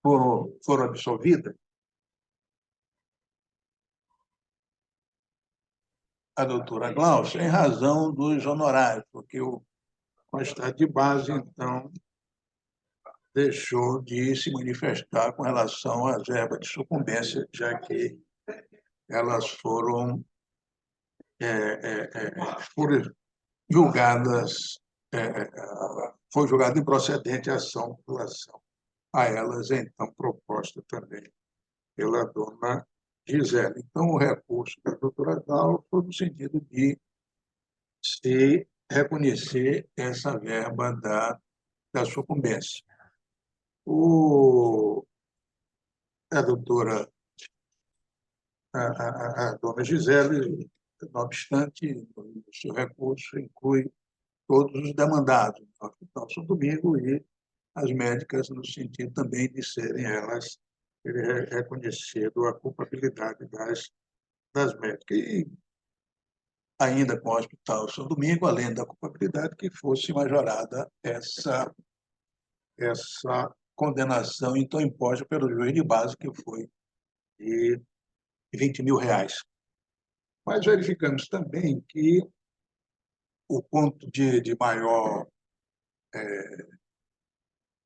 foram absolvidas, a doutora Gláucia, em razão dos honorários, porque o estado de base, então, deixou de se manifestar com relação às verbas de sucumbência, já que elas foram julgadas, foi julgada improcedente a ação com relação a elas, então, proposta também pela dona Gisele. Então, o recurso da doutora Gal foi no sentido de se reconhecer essa verba da sucumbência. A doutora, a dona Gisele, não obstante, o seu recurso inclui todos os demandados no Hospital São Domingo e as médicas, no sentido também de serem elas reconhecido a culpabilidade das médicas. E ainda com o Hospital São Domingo, além da culpabilidade, que fosse majorada essa condenação, então, imposta pelo juiz de base, que foi de R$ 20 mil. Mas verificamos também que o ponto de maior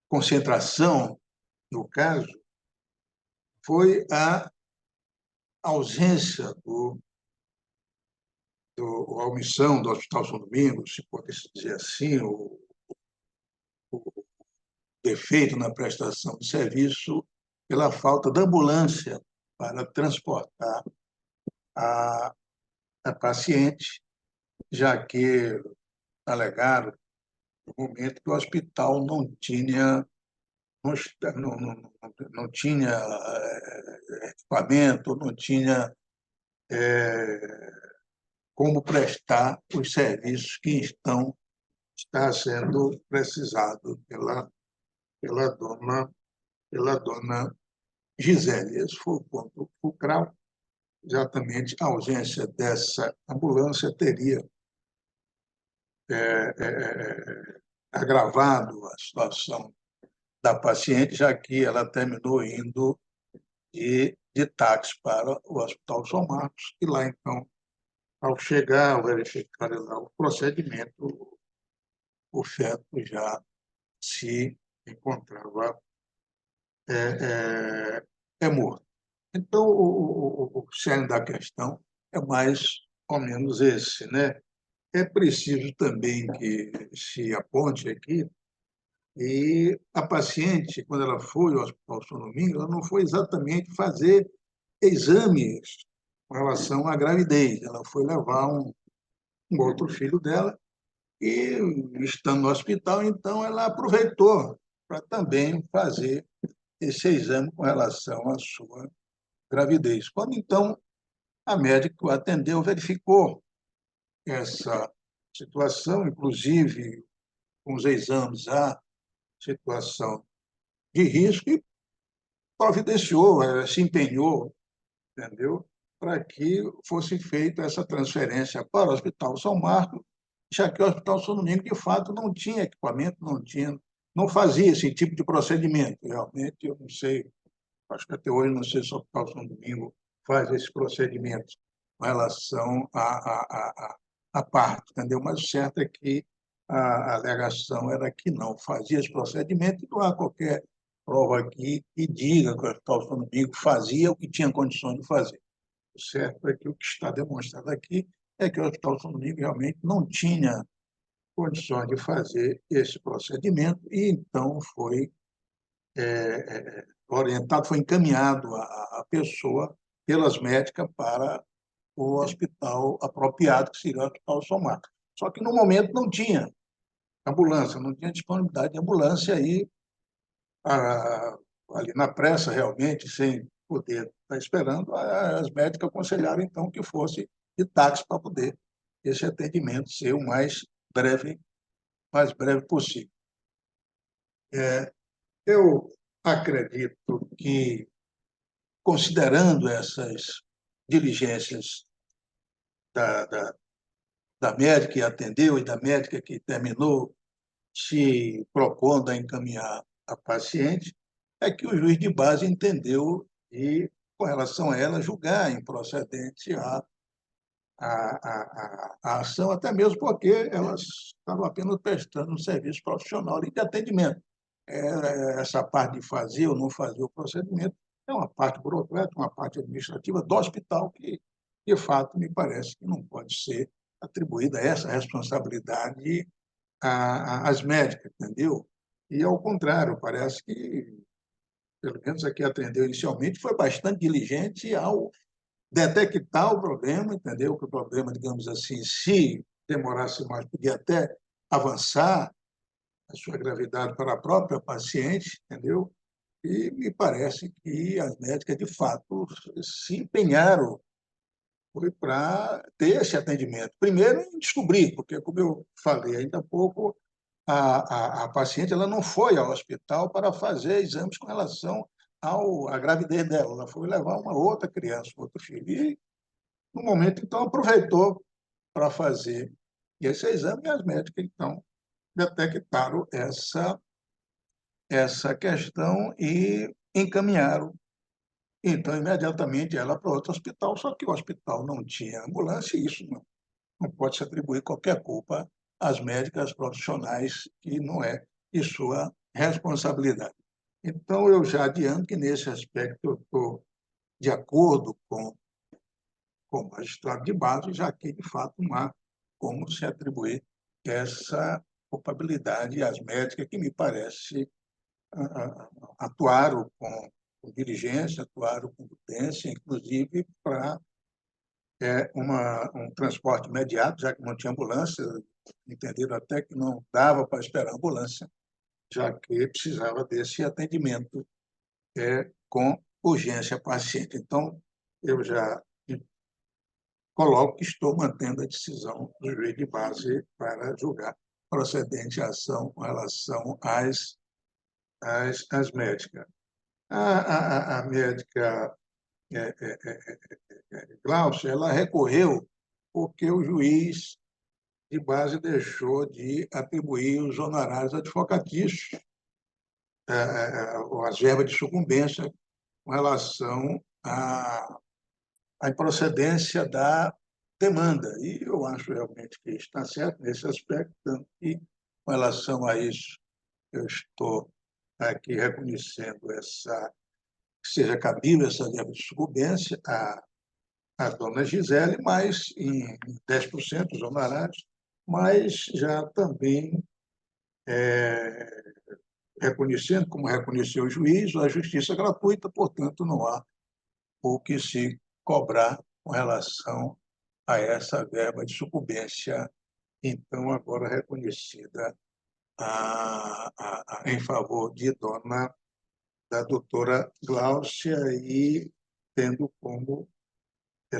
concentração, no caso, foi a ausência a omissão do Hospital São Domingos, se pode dizer assim, o defeito na prestação de serviço pela falta da ambulância para transportar a paciente, já que alegaram no momento que o hospital não tinha equipamento, não tinha como prestar os serviços que está sendo precisado pela dona Gisele. Esse foi o ponto fulcral. exatamente a ausência dessa ambulância teria agravado a situação da paciente, já que ela terminou indo de táxi para o Hospital São Marcos, e lá, então, ao chegar, ao verificar lá o procedimento, o feto já se encontrava morto. Então, o cerne da questão é mais ou menos esse, né? É preciso também que se aponte aqui, e a paciente, quando ela foi ao Hospital São Domingos, ela não foi exatamente fazer exames com relação à gravidez, ela foi levar um outro filho dela, e, estando no hospital, então, ela aproveitou para também fazer esse exame com relação à sua gravidez. Quando, então, a médica que o atendeu verificou essa situação, inclusive com os exames, a situação de risco, e providenciou, se empenhou, entendeu? Para que fosse feita essa transferência para o Hospital São Marcos, já que o Hospital São Domingos, de fato, não tinha equipamento, não fazia esse tipo de procedimento. Realmente, eu não sei, acho que até hoje não sei se o Hospital São Domingos faz esses procedimentos com relação à parto, entendeu? Mas o certo é que a alegação era que não fazia esse procedimento, e não há qualquer prova aqui que diga que o Hospital São Domingos fazia o que tinha condições de fazer. O certo é que o que está demonstrado aqui é que o Hospital São Domingos realmente não tinha condições de fazer esse procedimento, e então foi orientado, foi encaminhado a pessoa pelas médicas para o hospital apropriado, que seria o Hospital São Marcos. Só que no momento não tinha ambulância, não tinha disponibilidade de ambulância, aí ali na pressa, realmente, sem poder estar esperando, as médicas aconselharam, então, que fosse de táxi para poder esse atendimento ser o mais breve possível. Eu acredito que, considerando essas diligências da médica que atendeu e da médica que terminou se propondo a encaminhar a paciente, é que o juiz de base entendeu e, com relação a ela, julgar improcedente a ação, até mesmo porque elas estavam apenas prestando um serviço profissional e de atendimento. Essa parte de fazer ou não fazer o procedimento é uma parte burocrática, uma parte administrativa do hospital que, de fato, me parece que não pode ser atribuída essa responsabilidade às médicas, entendeu? E, ao contrário, parece que, pelo menos a que atendeu inicialmente, foi bastante diligente ao detectar o problema, entendeu? Que o problema, digamos assim, se demorasse mais, podia até avançar a sua gravidade para a própria paciente, entendeu? E me parece que as médicas, de fato, se empenharam para ter esse atendimento. Primeiro, em descobrir, porque, como eu falei ainda há pouco, a paciente ela não foi ao hospital para fazer exames com relação à gravidez dela, ela foi levar uma outra criança, um outro filho. E, no momento, então, aproveitou para fazer esse exame, e as médicas, então, detectaram essa questão e encaminharam, então, imediatamente, ela para outro hospital, só que o hospital não tinha ambulância, e isso não pode se atribuir qualquer culpa às médicas profissionais, que não é de sua responsabilidade. Então, eu já adianto que, nesse aspecto, eu estou de acordo com o magistrado de base, já que, de fato, não há como se atribuir essa culpabilidade às médicas, que me parece atuaram com diligência, atuaram com prudência, inclusive para um transporte imediato, já que não tinha ambulância, entenderam até que não dava para esperar a ambulância, já que precisava desse atendimento com urgência paciente. Então, eu já coloco que estou mantendo a decisão do juiz de base para julgar procedente a ação com relação às médicas. A médica Glaucia, ela recorreu porque o juiz de base deixou de atribuir os honorários advocatícios, ou as verbas de sucumbência, com relação à improcedência da demanda. E eu acho realmente que está certo nesse aspecto, tanto que, com relação a isso, eu estou aqui reconhecendo que seja cabível essa verba de sucumbência à dona Gisele, mas em 10% dos honorários, mas já também reconhecendo, como reconheceu o juiz, a justiça gratuita, portanto, não há o que se cobrar com relação a essa verba de sucumbência, então, agora reconhecida em favor da doutora Gláucia e tendo como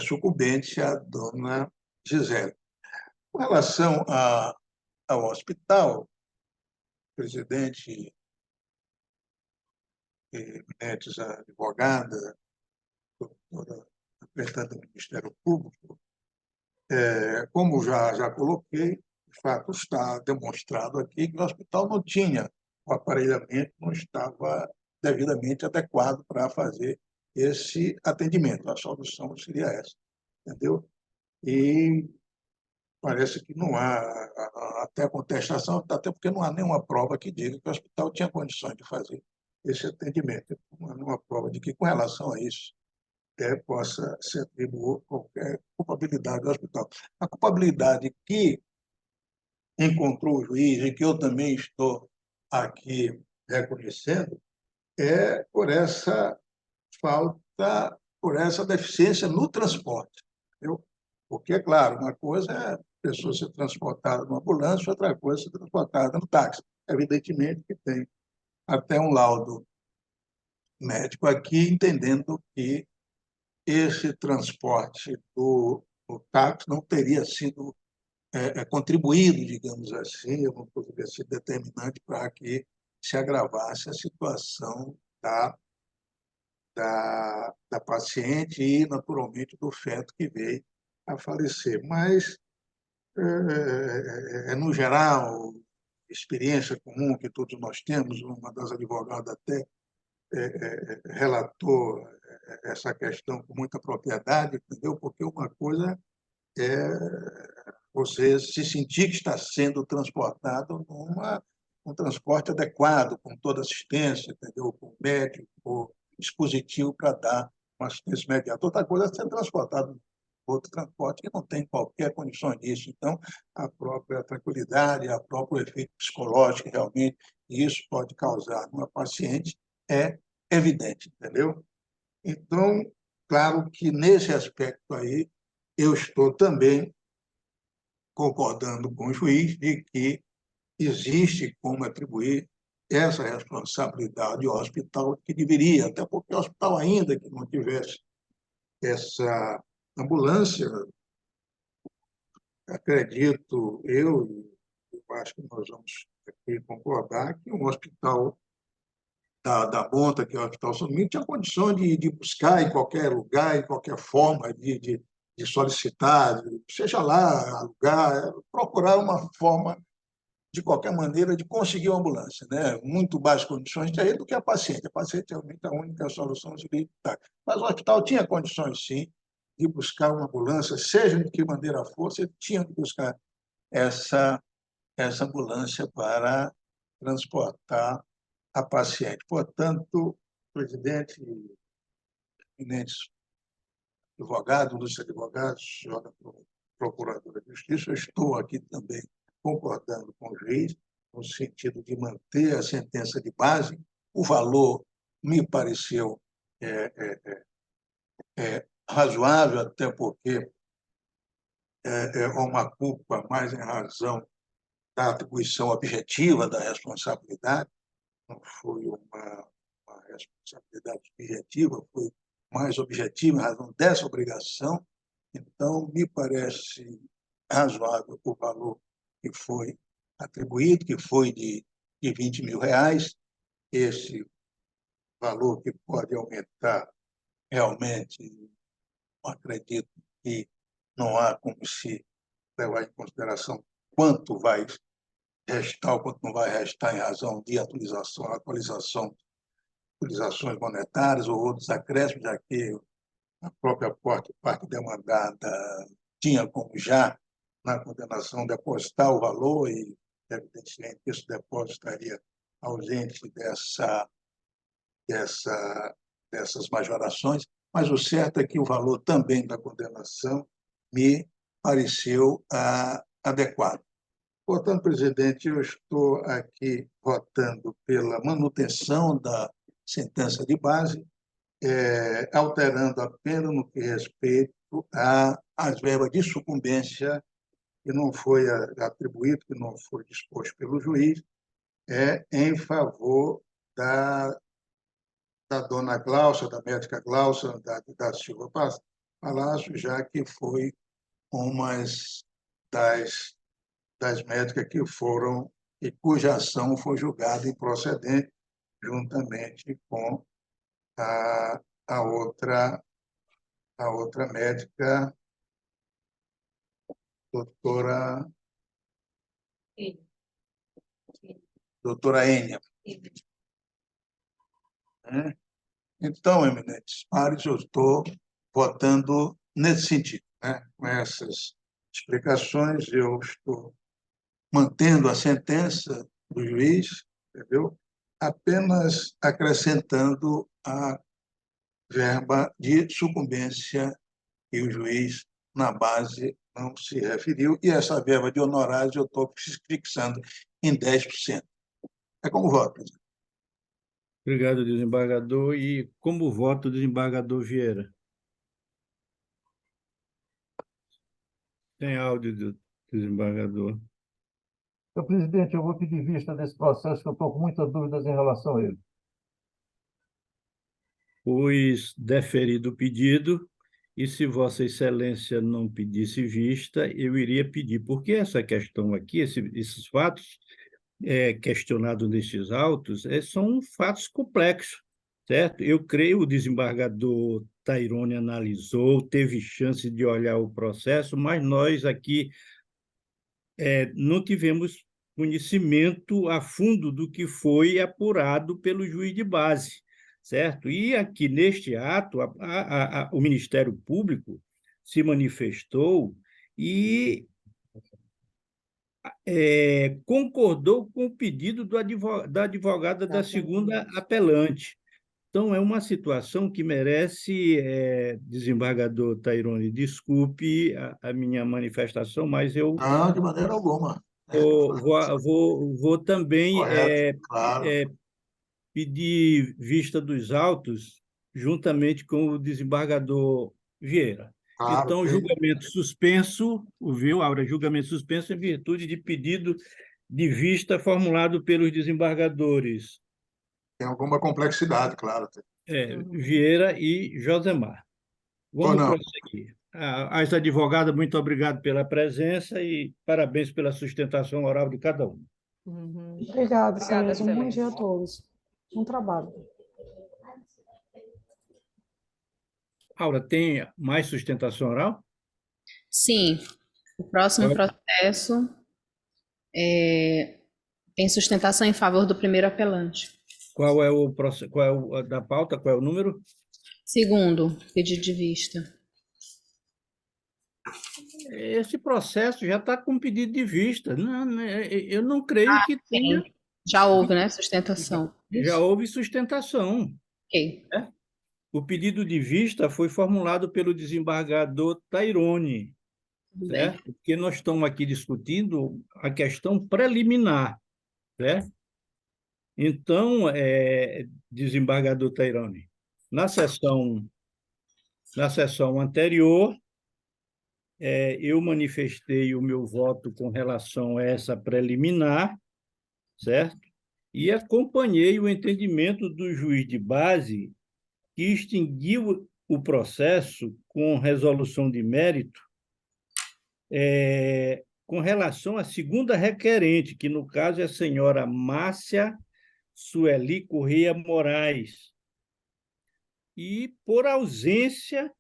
sucumbente a dona Gisele. Com relação ao hospital, o presidente eminentes advogada, doutora representante do Ministério Público, como já coloquei, de fato está demonstrado aqui que o hospital não tinha o aparelhamento, não estava devidamente adequado para fazer esse atendimento. A solução seria essa, entendeu? E parece que não há até contestação, até porque não há nenhuma prova que diga que o hospital tinha condições de fazer esse atendimento. Não há nenhuma prova de que, com relação a isso, possa se atribuir qualquer culpabilidade do hospital. A culpabilidade que encontrou o juiz e que eu também estou aqui reconhecendo é por essa falta, por essa deficiência no transporte. Entendeu? Porque, é claro, uma coisa é a pessoa ser transportada numa ambulância, outra coisa é ser transportada no táxi. Evidentemente que tem até um laudo médico aqui entendendo que esse transporte do táxi não teria sido contribuído, digamos assim, não poderia ser determinante para que se agravasse a situação da paciente e, naturalmente, do feto que veio a falecer. Mas, no geral, experiência comum que todos nós temos, uma das advogadas até relatou essa questão com muita propriedade, entendeu? Porque uma coisa é você se sentir que está sendo transportado num transporte adequado, com toda assistência, entendeu? Com médico, com dispositivo para dar uma assistência imediata. Outra coisa é ser transportado em outro transporte que não tem qualquer condição disso. Então, a própria tranquilidade, o próprio efeito psicológico, realmente, isso pode causar numa paciente, é evidente, entendeu? Então, claro que nesse aspecto aí, eu estou também concordando com o juiz de que existe como atribuir essa responsabilidade ao hospital, que deveria, até porque o hospital, ainda que não tivesse essa ambulância, acredito eu acho que nós vamos aqui concordar que um hospital da monta, que é o Hospital São Domingos, tinha condições de buscar em qualquer lugar, em qualquer forma de solicitar, seja lá, alugar, procurar uma forma, de qualquer maneira, de conseguir uma ambulância, né? Muito mais condições de ir do que a paciente. A paciente realmente a única solução seria evitar. Mas o hospital tinha condições, sim, de buscar uma ambulância, seja de que maneira fosse, ele tinha que buscar essa ambulância para transportar a paciente. Portanto, presidente, eminentes advogados, dos advogados, senhora procuradora de justiça, eu estou aqui também concordando com o juiz, no sentido de manter a sentença de base. O valor me pareceu razoável, até porque é uma culpa mais em razão da atribuição objetiva da responsabilidade, não foi uma responsabilidade subjetiva, foi mais objetiva em razão dessa obrigação. Então, me parece razoável o valor que foi atribuído, que foi de R$20 mil, esse valor que pode aumentar realmente acredito que não há como se levar em consideração quanto vai restar ou quanto não vai restar em razão de atualizações monetárias ou outros acréscimos, já que a própria parte demandada tinha como já, na condenação, depositar o valor e, evidentemente, esse depósito estaria ausente dessas majorações, mas o certo é que o valor também da condenação me pareceu adequado. Portanto, presidente, eu estou aqui votando pela manutenção da sentença de base, alterando apenas no que respeito às verbas de sucumbência que não foi atribuído, que não foi disposto pelo juiz, em favor da dona Glaucia, da médica Glaucia da Silva Palácio, já que foi uma das médicas que foram e cuja ação foi julgada improcedente, juntamente com a, a outra médica, doutora Enia. Né? Então, eminentes pares, eu estou votando nesse sentido. Né? Com essas explicações, eu estou mantendo a sentença do juiz, entendeu? Apenas acrescentando a verba de sucumbência que o juiz, na base, não se referiu, e essa verba de honorários eu estou fixando em 10%. É como voto, presidente. Obrigado, desembargador. E como vota o desembargador Vieira? Tem áudio do desembargador. Senhor presidente, eu vou pedir vista desse processo, que eu estou com muitas dúvidas em relação a ele. Pois deferido o pedido, e se Vossa Excelência não pedisse vista, eu iria pedir, porque essa questão aqui, esses fatos questionados nesses autos, são fatos complexos, certo? Eu creio o desembargador Tairone analisou, teve chance de olhar o processo, mas nós aqui não tivemos conhecimento a fundo do que foi apurado pelo juiz de base, certo? E aqui, neste ato, o Ministério Público se manifestou e concordou com o pedido da advogada da segunda apelante. Então, é uma situação que merece, desembargador Tairone, desculpe a minha manifestação, mas eu Não, de maneira alguma. vou também Correto, claro. pedir vista dos autos juntamente com o desembargador Vieira. Claro, Então, tem. julgamento suspenso, ouviu, Aura? Julgamento suspenso em virtude de pedido de vista formulado pelos desembargadores Tem alguma complexidade, claro. Vieira e Josemar. Ou Vamos não. prosseguir. As advogadas, muito obrigado pela presença e parabéns pela sustentação oral de cada um. Obrigada, Obrigada, senhores. Um bom dia a excelência. todos. Bom trabalho. Aura, tem mais sustentação oral? Sim, o próximo Qual? processo tem sustentação em favor do primeiro apelante. Qual é o da pauta? Qual é o número? Segundo, pedido de vista. Esse processo já está com pedido de vista. Eu não creio que tenha. Sim, já houve, né, sustentação. Já houve sustentação. Ok. O pedido de vista foi formulado pelo desembargador Tairone, Tudo bem. certo? Porque nós estamos aqui discutindo a questão preliminar, certo? Então, desembargador Tairone, na sessão anterior, eu manifestei o meu voto com relação a essa preliminar, certo? E acompanhei o entendimento do juiz de base, que extinguiu o processo com resolução de mérito com relação à segunda requerente, que, no caso, é a senhora Márcia Sueli Correia Moraes. e por ausência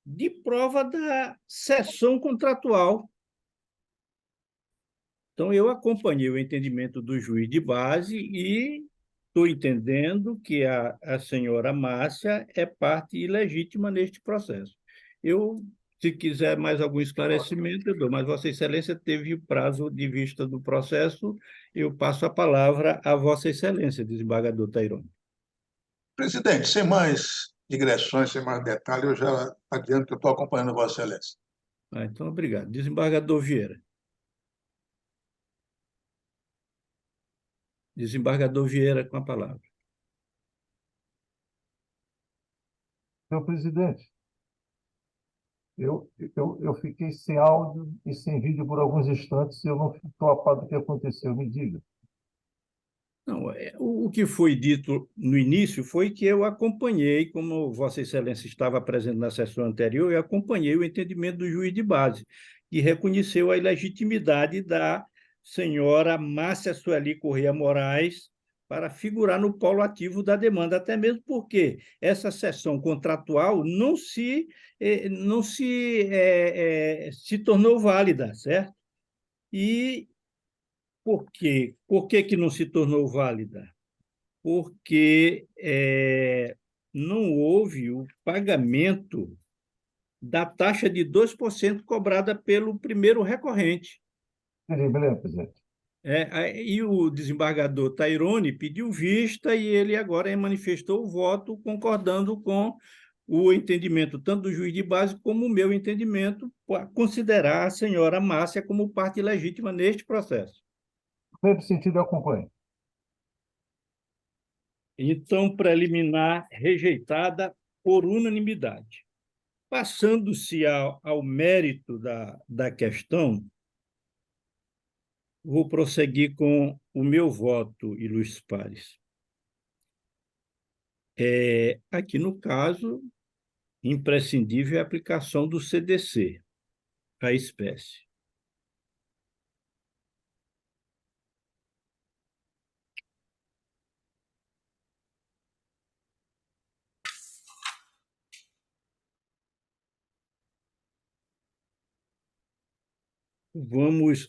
de prova da cessão contratual. Então, eu acompanhei o entendimento do juiz de base e estou entendendo que a senhora Márcia é parte ilegítima neste processo. Se quiser mais algum esclarecimento, eu dou, mas Vossa Excelência teve o prazo de vista do processo, eu passo a palavra a Vossa Excelência, desembargador Tairone. Presidente, sem mais digressões, sem mais detalhes, eu já adianto que eu estou acompanhando Vossa Excelência. Então, obrigado. Desembargador Vieira. Desembargador Vieira, com a palavra. Senhor presidente, eu fiquei sem áudio e sem vídeo por alguns instantes e eu não estou a par do que aconteceu. Me diga. Não, o que foi dito no início foi que eu acompanhei, como Vossa Excelência estava presente na sessão anterior, eu acompanhei o entendimento do juiz de base, que reconheceu a ilegitimidade da senhora Márcia Sueli Corrêa Moraes para figurar no polo ativo da demanda, até mesmo porque essa sessão contratual se tornou válida, certo? E por quê? Por que que não se tornou válida? Porque não houve o pagamento da taxa de 2% cobrada pelo primeiro recorrente. Me lembro, presidente. E o desembargador Tairone pediu vista e ele agora manifestou o voto concordando com o entendimento tanto do juiz de base como o meu entendimento, para considerar a senhora Márcia como parte legítima neste processo. Nesse sentido, eu acompanho. Então, preliminar rejeitada por unanimidade. Passando-se ao mérito da questão, vou prosseguir com o meu voto, ilustres pares. Aqui, no caso, imprescindível é a aplicação do CDC à espécie. Vamos...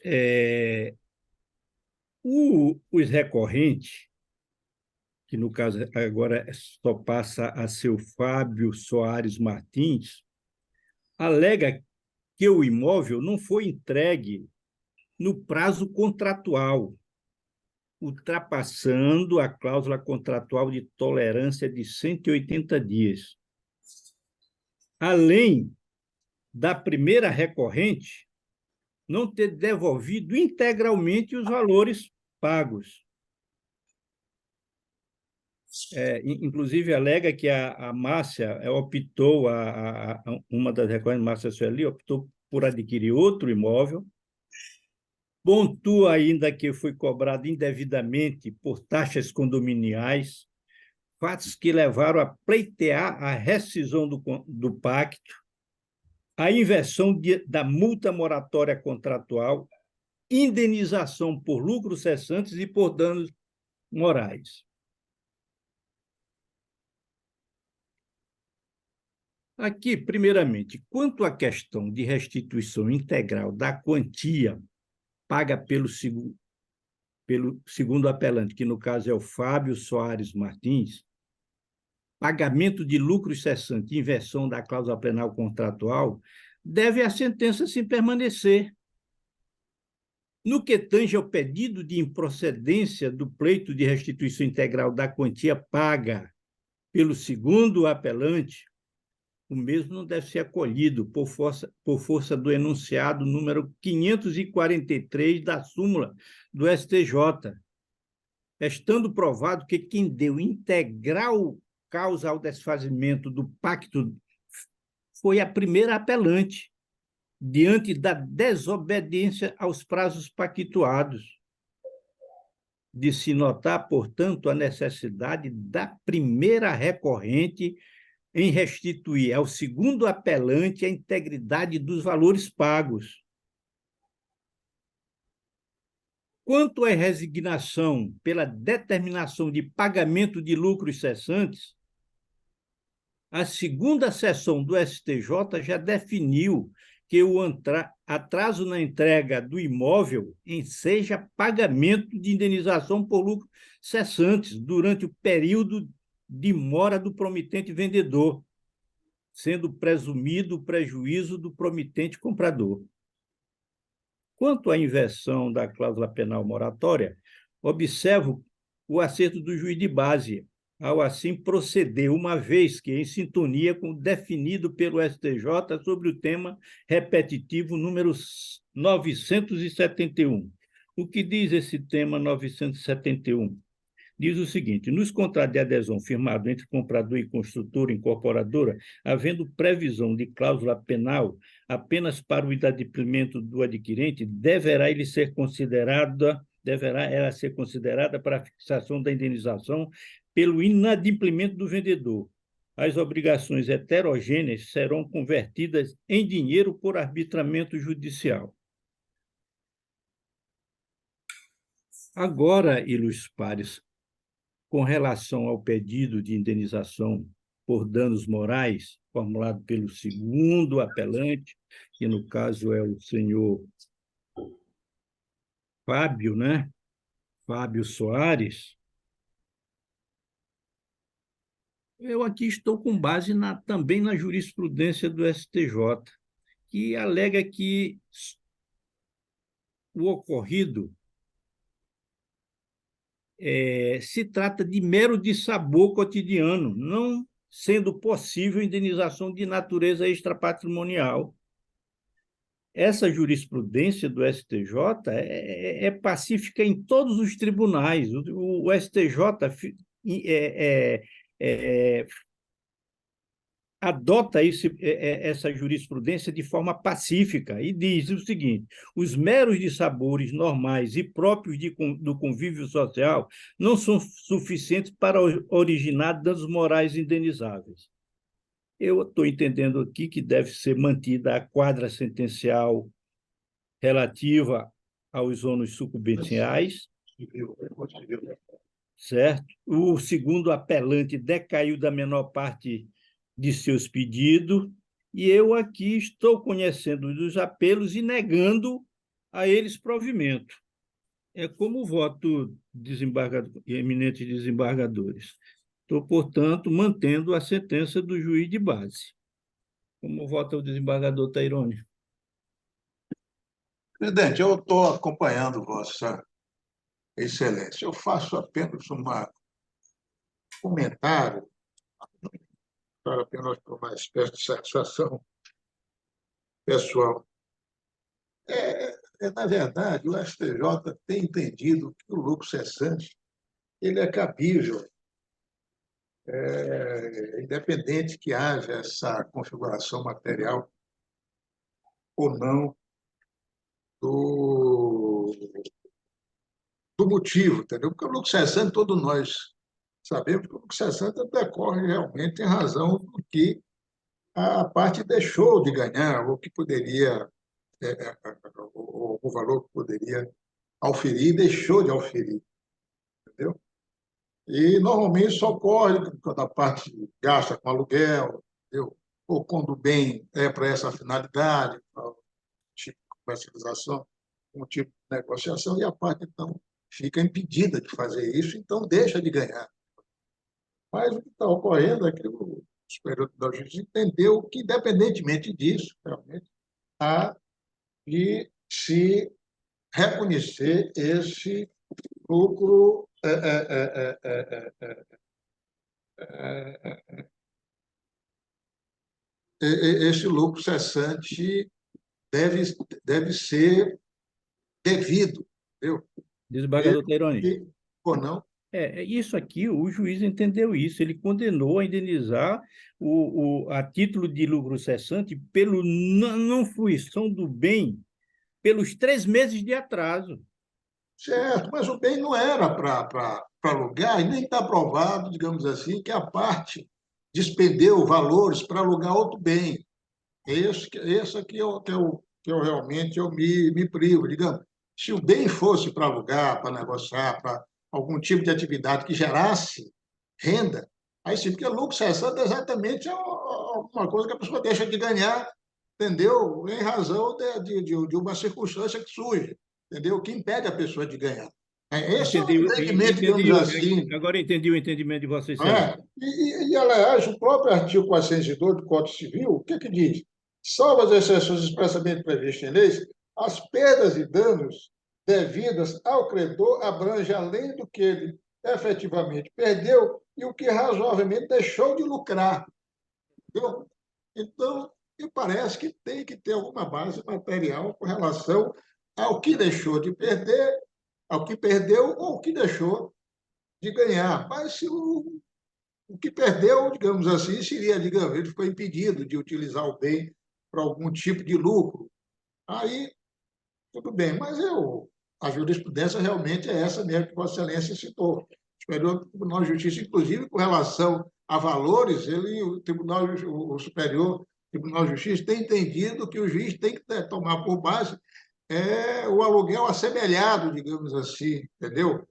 os recorrentes, que no caso agora só passa a ser o Fábio Soares Martins, alega que o imóvel não foi entregue no prazo contratual, ultrapassando a cláusula contratual de tolerância de 180 dias. Além da primeira recorrente não ter devolvido integralmente os valores pagos. Inclusive, alega que a Márcia optou, uma das recorrentes, Márcia Sueli, optou por adquirir outro imóvel, pontua ainda que foi cobrado indevidamente por taxas condominiais, fatos que levaram a pleitear a rescisão do pacto, a inversão da multa moratória contratual, indenização por lucros cessantes e por danos morais. Aqui, primeiramente, quanto à questão de restituição integral da quantia paga pelo segundo apelante, que no caso é o Fábio Soares Martins, pagamento de lucros cessantes e inversão da cláusula penal contratual, deve a sentença sim permanecer. No que tange ao pedido de improcedência do pleito de restituição integral da quantia paga pelo segundo apelante, o mesmo não deve ser acolhido por força do enunciado número 543 da súmula do STJ, estando provado que quem deu integral causa ao desfazimento do pacto foi a primeira apelante, diante da desobediência aos prazos pactuados. De se notar, portanto, a necessidade da primeira recorrente em restituir ao segundo apelante a integridade dos valores pagos. Quanto à resignação pela determinação de pagamento de lucros cessantes, A segunda sessão do STJ já definiu que o atraso na entrega do imóvel enseja pagamento de indenização por lucros cessantes durante o período de mora do promitente vendedor, sendo presumido o prejuízo do promitente comprador. Quanto à inversão da cláusula penal moratória, observo o acerto do juiz de base, ao assim proceder, uma vez que em sintonia com o definido pelo STJ sobre o tema repetitivo número 971. O que diz esse tema 971? Diz o seguinte: nos contratos de adesão firmados entre comprador e construtora incorporadora, havendo previsão de cláusula penal apenas para o inadimplemento do adquirente, deverá ela ser considerada para a fixação da indenização pelo inadimplemento do vendedor. As obrigações heterogêneas serão convertidas em dinheiro por arbitramento judicial. Agora, ilustres pares, com relação ao pedido de indenização por danos morais, formulado pelo segundo apelante, que no caso é o senhor Fábio, né? Fábio Soares, eu aqui estou com base também na jurisprudência do STJ, que alega que o ocorrido se trata de mero dissabor cotidiano, não sendo possível indenização de natureza extrapatrimonial. Essa jurisprudência do STJ é pacífica em todos os tribunais. O STJ adota essa jurisprudência de forma pacífica e diz o seguinte: os meros dissabores normais e próprios do convívio social não são suficientes para originar danos morais indenizáveis. Eu estou entendendo aqui que deve ser mantida a quadra sentencial relativa aos ônus sucumbenciais, certo? O segundo apelante decaiu da menor parte de seus pedidos, e eu aqui estou conhecendo dos apelos e negando a eles provimento. É como o voto eminentes desembargadores. Estou, portanto, mantendo a sentença do juiz de base. Como vota o desembargador Tairone? Presidente, eu estou acompanhando Vossa Excelência. Eu faço apenas um comentário, para apenas por uma espécie de satisfação pessoal. Na verdade, o STJ tem entendido que o lucro cessante ele é cabível, independente que haja essa configuração material ou não do motivo, entendeu? Porque o lucro cessante, todos nós sabemos que o lucro cessante decorre realmente em razão do que a parte deixou de ganhar, ou que poderia, o valor que poderia auferir, deixou de auferir, entendeu? E, normalmente, isso ocorre quando a parte gasta com aluguel, entendeu? Ou quando o bem é para essa finalidade, para um tipo de comercialização, um tipo de negociação, e a parte, então, fica impedida de fazer isso, então deixa de ganhar. Mas o que está ocorrendo é que o Superior Tribunal de Justiça entendeu que, independentemente disso, realmente, há de se reconhecer esse lucro esse lucro cessante deve ser devido, entendeu? Desembargador Tairone. Ou não? Isso aqui, o juiz entendeu isso, ele condenou a indenizar a título de lucro cessante pelo não fruição do bem pelos 3 meses de atraso. Certo, mas o bem não era para alugar, e nem está provado, digamos assim, que a parte despendeu valores para alugar outro bem. Esse aqui que eu realmente me privo, digamos. Se o bem fosse para alugar, para negociar, para algum tipo de atividade que gerasse renda, Aí sim, porque lucro cessante é exatamente uma coisa que a pessoa deixa de ganhar, entendeu? Em razão de uma circunstância que surge, entendeu? Que impede a pessoa de ganhar. Esse é o Entendi, entendimento, digamos assim. agora entendi o entendimento de Vossa Não Excelência. é? Aliás, o próprio artigo 402 do Código Civil, o que que diz? Salvo as exceções expressamente previstas em leis, as perdas e danos devidas ao credor abrange além do que ele efetivamente perdeu e o que razoavelmente deixou de lucrar. Entendeu? Então, me parece que tem que ter alguma base material com relação ao que deixou de perder, ao que perdeu ou o que deixou de ganhar. Mas se o que perdeu, digamos assim, seria, digamos, ele ficou impedido de utilizar o bem para algum tipo de lucro. Aí, tudo bem, mas a jurisprudência realmente é essa mesmo que Vossa Excelência citou. O Superior Tribunal de Justiça, inclusive, com relação a valores, o Superior Tribunal de Justiça tem entendido que o juiz tem que tomar por base o aluguel assemelhado, digamos assim, entendeu?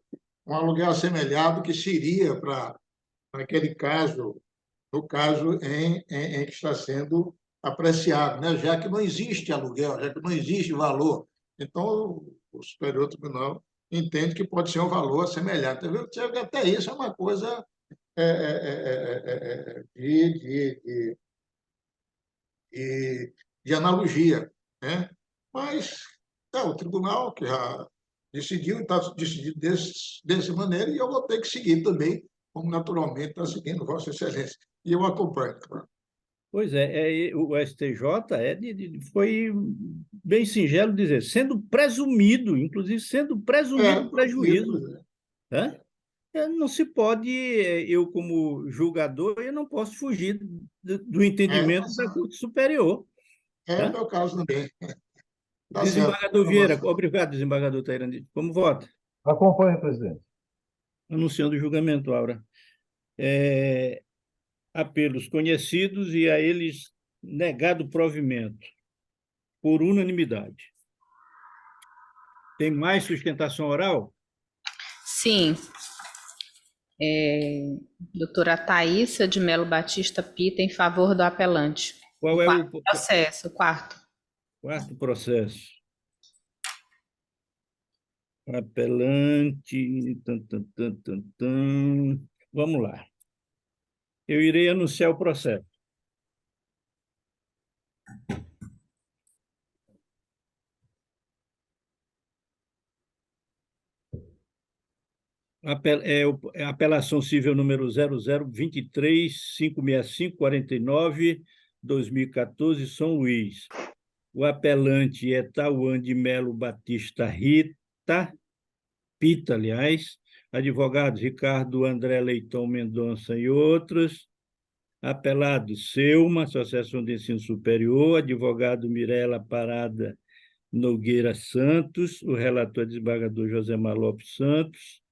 Um aluguel assemelhado que seria para aquele caso, no caso em que está sendo apreciado, né? Já que não existe aluguel, já que não existe valor. Então, o Superior Tribunal entende que pode ser um valor assemelhado. Até isso é uma coisa de analogia, né? Mas é o tribunal que já decidiu, está decidido dessa maneira, e eu vou ter que seguir também, como naturalmente está seguindo Vossa Excelência. E eu acompanho. Claro. Pois o STJ foi bem singelo dizer, sendo presumido, inclusive sendo presumido prejuízo. Né? Não se pode, eu como julgador, eu não posso fugir do entendimento da Corte Superior. É o meu caso também. Tá Desembargador certo. Vieira, obrigado, desembargador Tairandi. Como vota? Acompanhe, presidente. Anunciando o julgamento, Aura. Apelos conhecidos e a eles negado provimento, por unanimidade. Tem mais sustentação oral? Sim. Doutora Thaísa de Melo Batista Pita, em favor do apelante. Qual é o processo? O quarto. Quarto processo. Apelante. Vamos lá. Eu irei anunciar o processo. Apelação civil número 0023-565-49, 2014, São Luís. O apelante é Tauan de Melo Batista Pita, aliás, advogados Ricardo André Leitão Mendonça e outros, apelado Selma, Associação de Ensino Superior, advogado Mirela Parada Nogueira Santos, o relator desembargador José Lopes Santos,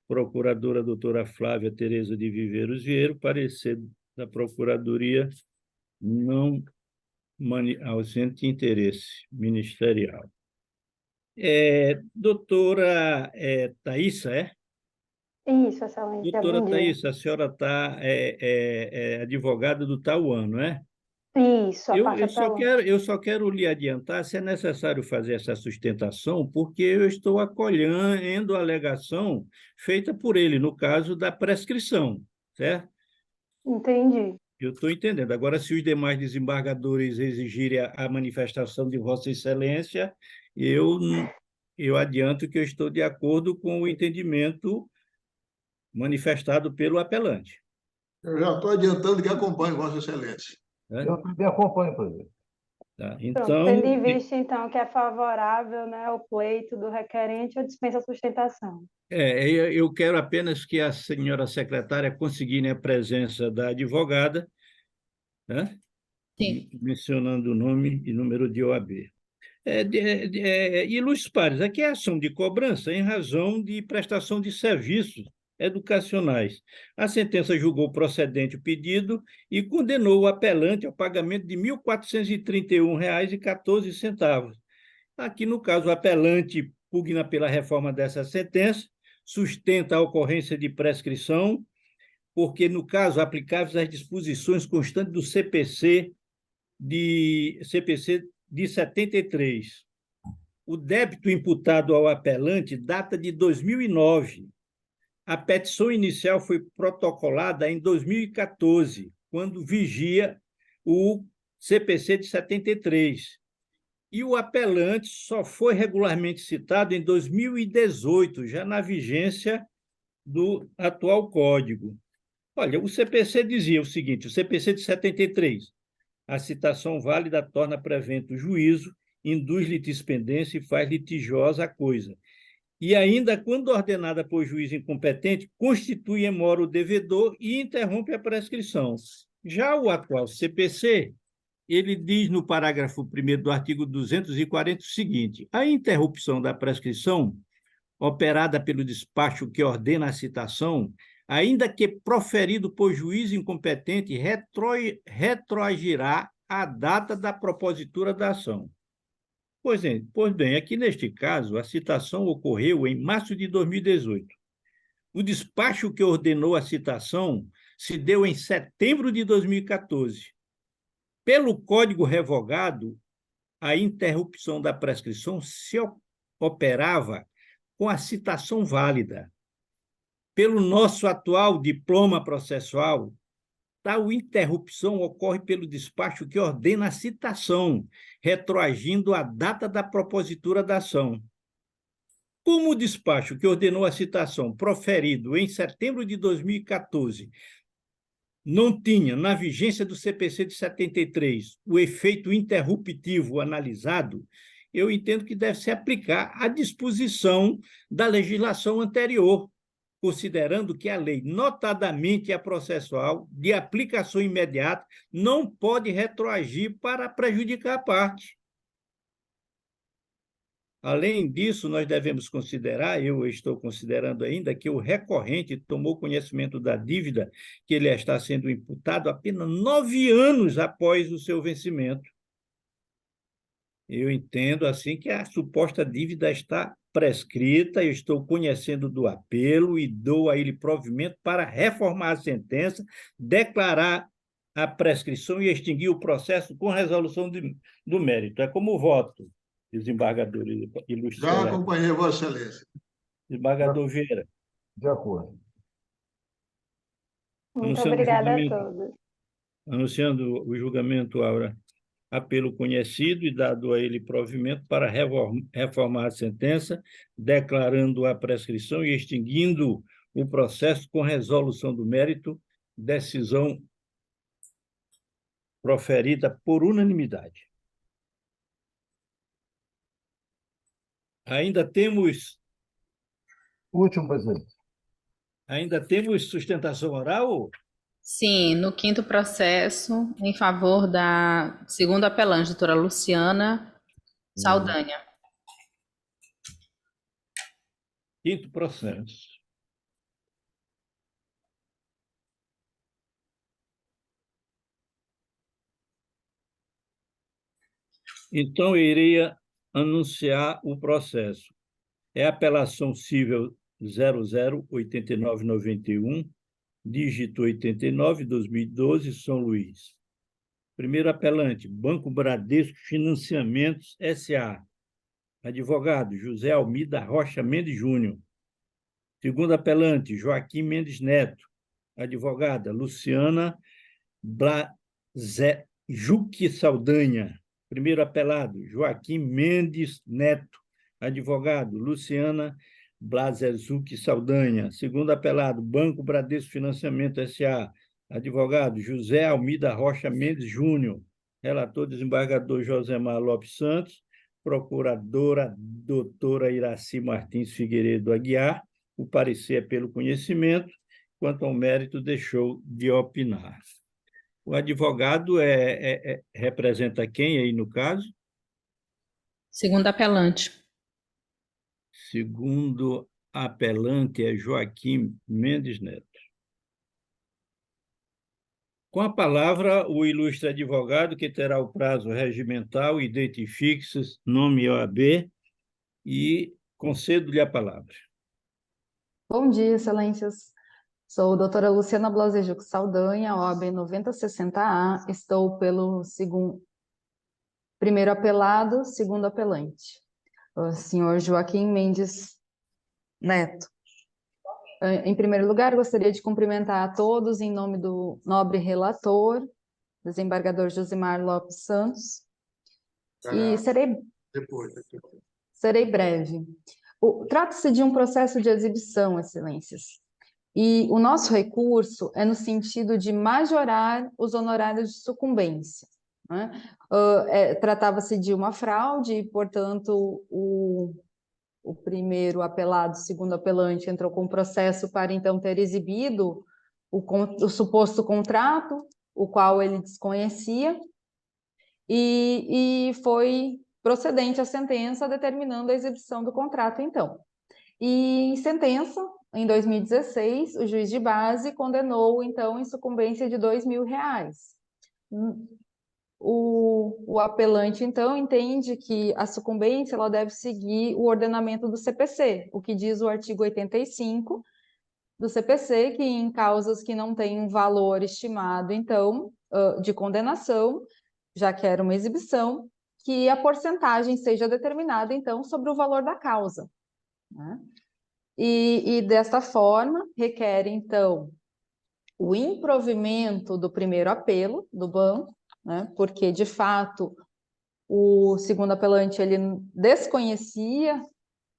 procuradora doutora Flávia Tereza de Viveiros Vieira, parecer da Procuradoria não ausente interesse ministerial. Doutora Thaísa, Isso, excelência. Doutora Bom dia. Thaísa, a senhora está advogada do Tauan, não é? Isso, a parte apelante. Eu só quero lhe adiantar se é necessário fazer essa sustentação, porque eu estou acolhendo a alegação feita por ele, no caso da prescrição, certo? Entendi. Eu estou entendendo. Agora, se os demais desembargadores exigirem a manifestação de Vossa Excelência, eu adianto que eu estou de acordo com o entendimento manifestado pelo apelante. Eu já estou adiantando que acompanho Vossa Excelência. Eu também acompanho, presidente. Tá, Pronto, tendo em vista, então, que é favorável, né, ao pleito do requerente, eu dispenso a sustentação. Eu quero apenas que a senhora secretária consiga a presença da advogada, né? Sim. Mencionando o nome e número de OAB. E, Luiz Pares, aqui é ação de cobrança em razão de prestação de serviços educacionais. A sentença julgou procedente o pedido e condenou o apelante ao pagamento de R$ 1.431,14. Aqui, no caso, o apelante pugna pela reforma dessa sentença, sustenta a ocorrência de prescrição porque, no caso, aplicáveis às disposições constantes do CPC de 73. O débito imputado ao apelante data de 2009. A petição inicial foi protocolada em 2014, quando vigia o CPC de 73. E o apelante só foi regularmente citado em 2018, já na vigência do atual Código. Olha, o CPC dizia o seguinte, o CPC de 73, a citação válida torna prevento o juízo, induz litispendência e faz litigiosa a coisa. E ainda, quando ordenada por juiz incompetente, constitui em mora o devedor e interrompe a prescrição. Já o atual CPC, ele diz no parágrafo 1º do artigo 240 o seguinte: a interrupção da prescrição, operada pelo despacho que ordena a citação, ainda que proferido por juiz incompetente, retroagirá a data da propositura da ação. Pois bem, aqui neste caso, a citação ocorreu em março de 2018. O despacho que ordenou a citação se deu em setembro de 2014. Pelo Código revogado, a interrupção da prescrição se operava com a citação válida. Pelo nosso atual diploma processual, tal interrupção ocorre pelo despacho que ordena a citação, retroagindo a data da propositura da ação. Como o despacho que ordenou a citação, proferido em setembro de 2014, não tinha, na vigência do CPC de 73, o efeito interruptivo analisado, eu entendo que deve se aplicar a disposição da legislação anterior, considerando que a lei, notadamente a processual, de aplicação imediata, não pode retroagir para prejudicar a parte. Além disso, nós devemos considerar, eu estou considerando ainda, que o recorrente tomou conhecimento da dívida que ele está sendo imputado apenas 9 anos após o seu vencimento. Eu entendo, assim, que a suposta dívida está prescrita, eu estou conhecendo do apelo e dou a ele provimento para reformar a sentença, declarar a prescrição e extinguir o processo com resolução do mérito. É como voto, desembargador ilustre. Já acompanhei, Vossa Excelência. Desembargador Vieira. De acordo. Muito obrigada a todos. Anunciando o julgamento, Aura, apelo conhecido e dado a ele provimento para reformar a sentença, declarando a prescrição e extinguindo o processo com resolução do mérito, decisão proferida por unanimidade. Ainda temos Presidente. Ainda temos sustentação oral? Sim, no 5º processo, em favor da segunda apelante, doutora Luciana Saldanha. 5º processo. Então, eu iria anunciar o processo. É apelação civil 008991, dígito 89, 2012, São Luís. Primeiro apelante, Banco Bradesco Financiamentos S.A. Advogado, José Almida Rocha Mendes Júnior. Segundo apelante, Joaquim Mendes Neto. Advogada, Luciana Blazejuque Saldanha. Primeiro apelado, Joaquim Mendes Neto. Advogado, Luciana Blazejuque Saldanha. Segundo apelado, Banco Bradesco Financiamento S.A. Advogado, José Almida Rocha Mendes Júnior. Relator, desembargador Josemar Lopes Santos. Procuradora, doutora Iraci Martins Figueiredo Aguiar. O parecer é pelo conhecimento. Quanto ao mérito, deixou de opinar. O advogado representa quem aí no caso? Segundo apelante. Segundo apelante é Joaquim Mendes Neto. Com a palavra, o ilustre advogado, que terá o prazo regimental, identifique-se, nome e OAB, e concedo-lhe a palavra. Bom dia, excelências. Sou a doutora Luciana Blausejuc Saldanha, OAB 9060A, estou pelo primeiro apelado, segundo apelante, o senhor Joaquim Mendes Neto. Em primeiro lugar, gostaria de cumprimentar a todos em nome do nobre relator, desembargador Josimar Lopes Santos, e serei breve. Trata-se de um processo de exibição, excelências, e o nosso recurso é no sentido de majorar os honorários de sucumbência, né? Tratava-se de uma fraude e, portanto, o primeiro apelado, o segundo apelante, entrou com processo para, então, ter exibido o suposto contrato, o qual ele desconhecia, e foi procedente a sentença determinando a exibição do contrato, então. E em sentença, em 2016, o juiz de base condenou, então, em sucumbência de R$ 2.000. O apelante, então, entende que a sucumbência ela deve seguir o ordenamento do CPC, o que diz o artigo 85 do CPC, que em causas que não têm um valor estimado, então, de condenação, já que era uma exibição, que a porcentagem seja determinada, então, sobre o valor da causa, né? E desta forma, requer, então, o improvimento do primeiro apelo do banco, né? Porque, de fato, o segundo apelante ele desconhecia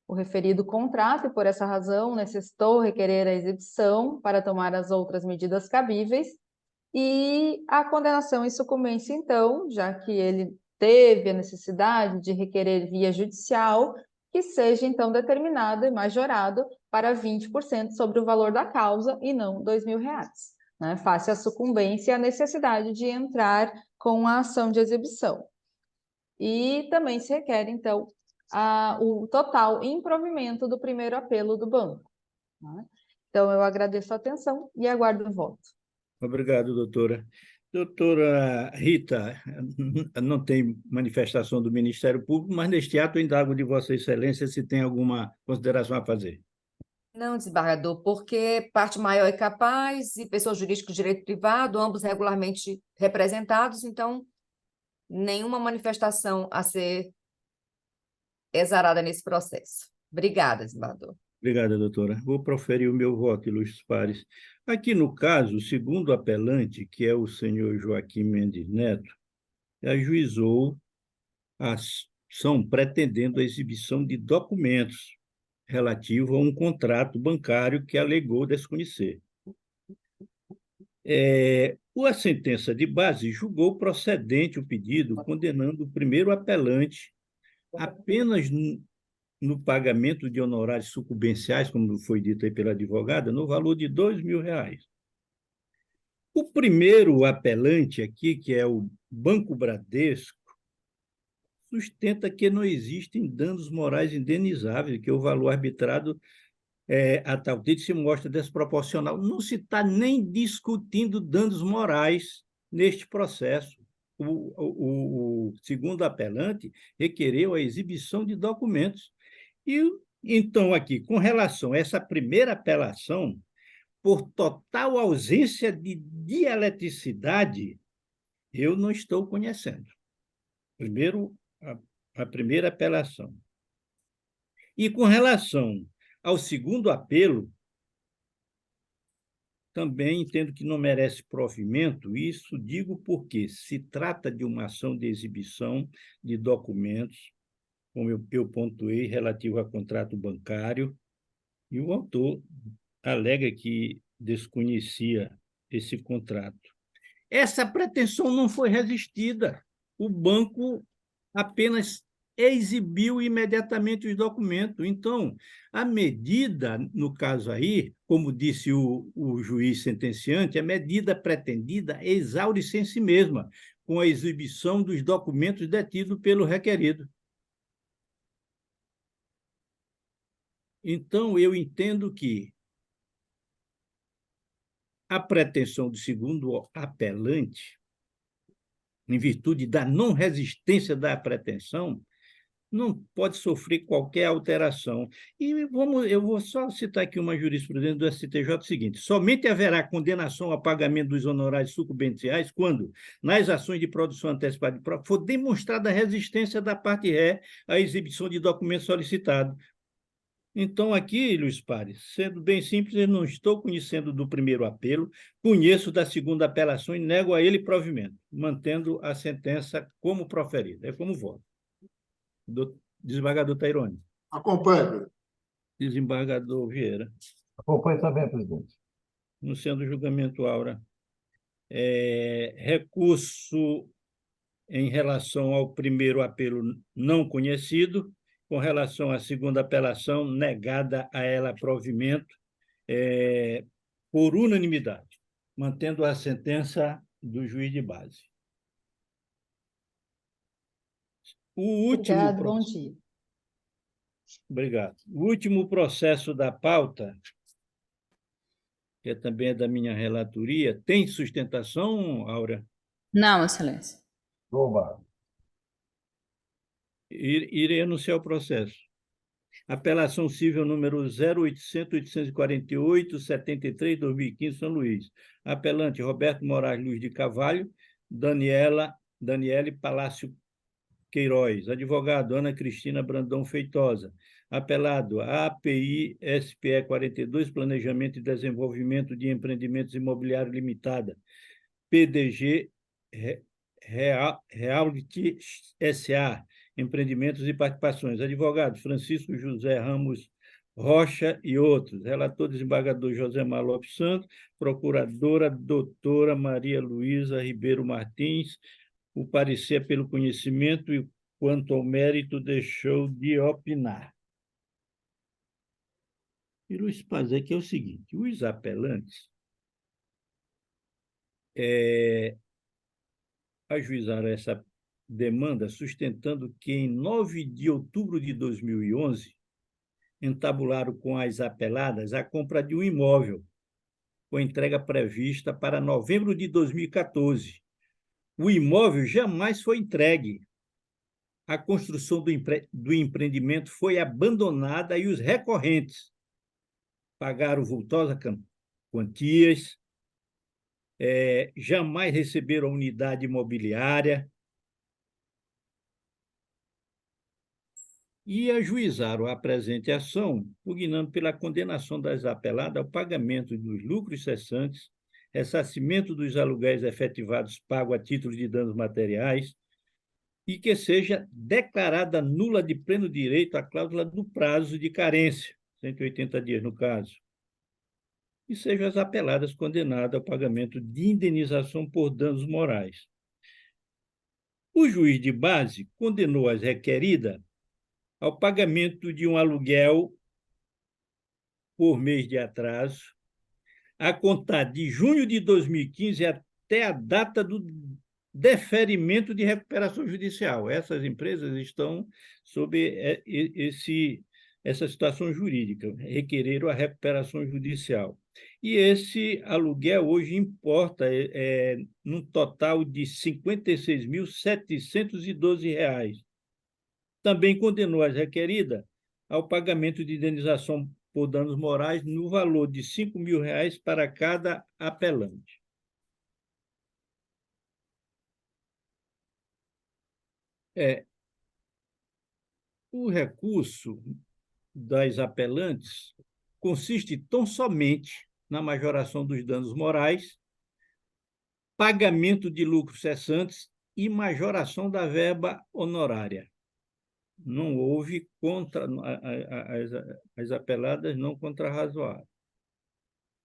o referido contrato e, por essa razão, necessitou requerer a exibição para tomar as outras medidas cabíveis, e a condenação em sucumbência, então, já que ele teve a necessidade de requerer via judicial, que seja, então, determinado e majorado para 20% sobre o valor da causa e não R$ 2.000, né? Face à sucumbência e à necessidade de entrar com a ação de exibição. E também se requer, então, o total improvimento do primeiro apelo do banco, né? Então, eu agradeço a atenção e aguardo o voto. Obrigado, doutora. Doutora Rita, não tem manifestação do Ministério Público, mas neste ato eu indago de Vossa Excelência se tem alguma consideração a fazer. Não, desembargador, porque parte maior é capaz e pessoa jurídica de direito privado, ambos regularmente representados, então nenhuma manifestação a ser exarada nesse processo. Obrigada, desembargador. Obrigada, doutora. Vou proferir o meu voto, ilustres pares. Aqui, no caso, o segundo apelante, que é o senhor Joaquim Mendes Neto, ajuizou a ação pretendendo a exibição de documentos relativos a um contrato bancário que alegou desconhecer. A sentença de base julgou procedente o pedido, condenando o primeiro apelante apenas no pagamento de honorários sucumbenciais, como foi dito aí pela advogada, no valor de R$ 2.000. O primeiro apelante aqui, que é o Banco Bradesco, sustenta que não existem danos morais indenizáveis, que o valor arbitrado a tal título se mostra desproporcional. Não se está nem discutindo danos morais neste processo. O segundo apelante requereu a exibição de documentos. E, então, aqui, com relação a essa primeira apelação, por total ausência de dialeticidade, eu não estou conhecendo. Primeiro, a primeira apelação. E com relação ao segundo apelo, também entendo que não merece provimento. Isso digo porque se trata de uma ação de exibição de documentos, como eu pontuei, relativo a contrato bancário, e o autor alega que desconhecia esse contrato. Essa pretensão não foi resistida. O banco apenas exibiu imediatamente os documentos. Então, a medida, no caso aí, como disse o juiz sentenciante, a medida pretendida exaure-se em si mesma, com a exibição dos documentos detidos pelo requerido. Então, eu entendo que a pretensão do segundo apelante, em virtude da não resistência da pretensão, não pode sofrer qualquer alteração. E eu vou só citar aqui uma jurisprudência do STJ seguinte: somente haverá condenação ao pagamento dos honorários sucumbenciais quando, nas ações de produção antecipada de prova, for demonstrada a resistência da parte ré à exibição de documento solicitado. Então, aqui, Luiz Pares, sendo bem simples, eu não estou conhecendo do primeiro apelo, conheço da segunda apelação e nego a ele provimento, mantendo a sentença como proferida. É como voto. Desembargador Tairone. Acompanhe. Desembargador Vieira. Acompanhe também, presidente. No sendo julgamento, Aura. Recurso em relação ao primeiro apelo não conhecido, com relação à segunda apelação, negada a ela provimento, por unanimidade, mantendo a sentença do juiz de base. Obrigado, bom dia. Obrigado. O último processo da pauta, que também é da minha relatoria, tem sustentação, Aura? Não, Excelência. Oba. Irei anunciar o processo. Apelação civil número 0800-848-73-2015, São Luís. Apelante Roberto Moraes Luz de Carvalho, Daniele Palácio Queiroz. Advogado Ana Cristina Brandão Feitosa. Apelado API SPE 42, Planejamento e Desenvolvimento de Empreendimentos Imobiliários Limitada. PDG Realty S.A., Empreendimentos e Participações. Advogado Francisco José Ramos Rocha e outros. Relator, desembargador José Mar Lopes Santos. Procuradora, doutora Maria Luísa Ribeiro Martins. O parecer pelo conhecimento e, quanto ao mérito, deixou de opinar. E Luiz Paz, aqui é o seguinte: os apelantes ajuizaram essa demanda sustentando que, em 9 de outubro de 2011, entabularam com as apeladas a compra de um imóvel, com entrega prevista para novembro de 2014. O imóvel jamais foi entregue. A construção do empreendimento foi abandonada e os recorrentes pagaram vultosas quantias, jamais receberam a unidade imobiliária e ajuizaram a presente ação, pugnando pela condenação das apeladas ao pagamento dos lucros cessantes, ressarcimento dos aluguéis efetivados pagos a título de danos materiais e que seja declarada nula de pleno direito a cláusula do prazo de carência, 180 dias no caso, e sejam as apeladas condenadas ao pagamento de indenização por danos morais. O juiz de base condenou as requeridas ao pagamento de um aluguel por mês de atraso, a contar de junho de 2015 até a data do deferimento de recuperação judicial. Essas empresas estão sob essa situação jurídica, requereram a recuperação judicial. E esse aluguel hoje importa num total de R$ 56.712. Também condenou as requeridas ao pagamento de indenização por danos morais no valor de R$ 5.000 para cada apelante. O recurso das apelantes consiste tão somente na majoração dos danos morais, pagamento de lucros cessantes e majoração da verba honorária. Não houve as apeladas não contrarrazoáveis.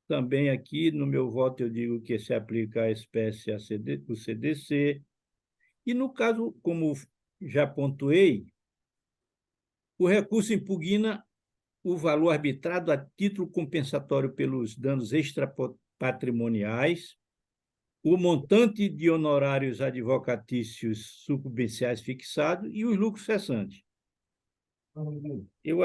Também aqui, no meu voto, eu digo que se aplica a espécie o CDC. E, no caso, como já pontuei, o recurso impugna o valor arbitrado a título compensatório pelos danos extrapatrimoniais, o montante de honorários advocatícios sucumbenciais fixados e os lucros cessantes. Eu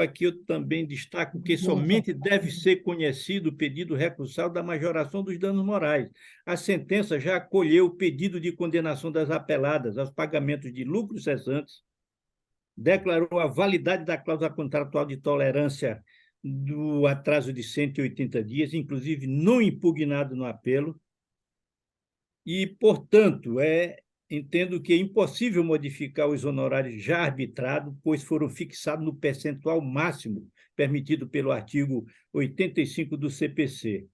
também destaco que somente deve ser conhecido o pedido recursal da majoração dos danos morais. A sentença já acolheu o pedido de condenação das apeladas aos pagamentos de lucros cessantes, declarou a validade da cláusula contratual de tolerância do atraso de 180 dias, inclusive não impugnado no apelo, e, portanto, entendo que é impossível modificar os honorários já arbitrados, pois foram fixados no percentual máximo permitido pelo artigo 85 do CPC.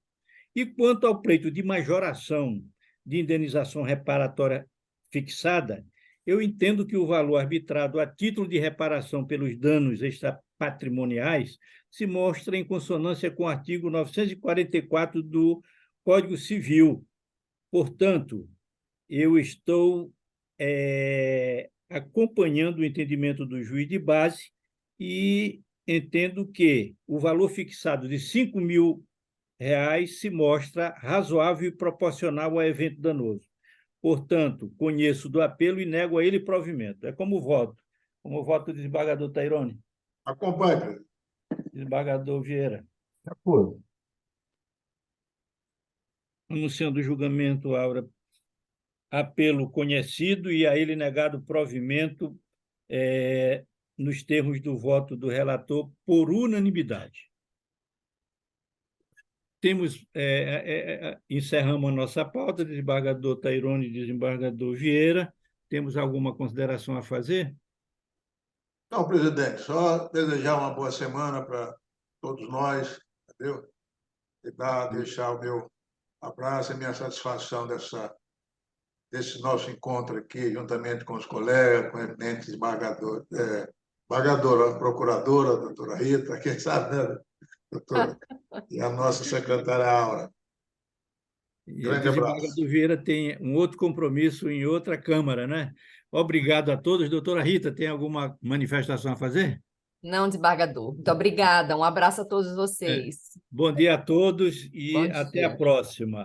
E quanto ao pleito de majoração de indenização reparatória fixada, eu entendo que o valor arbitrado a título de reparação pelos danos extrapatrimoniais se mostra em consonância com o artigo 944 do Código Civil. Portanto, eu estou acompanhando o entendimento do juiz de base e entendo que o valor fixado de R$5.000 se mostra razoável e proporcional ao evento danoso. Portanto, conheço do apelo e nego a ele provimento. É como voto. Como voto do desembargador Tairone. Acompanhe, presidente. Desembargador Vieira. De acordo. Anunciando o julgamento, Aura, apelo conhecido e a ele negado provimento nos termos do voto do relator por unanimidade. Encerramos a nossa pauta, desembargador Tairone e desembargador Vieira. Temos alguma consideração a fazer? Não, presidente, só desejar uma boa semana para todos nós, entendeu? E deixar o meu abraço e minha satisfação desse nosso encontro aqui, juntamente com os colegas, com a eminente desembargadora, procuradora, doutora Rita, quem sabe, né, doutora? E a nossa secretária Aura. Grande abraço. O desembargador Vieira tem um outro compromisso em outra Câmara, né? Obrigado a todos. Doutora Rita, tem alguma manifestação a fazer? Não, desembargador. Muito obrigada. Um abraço a todos vocês. Bom dia a todos e Bom até a dia. próxima.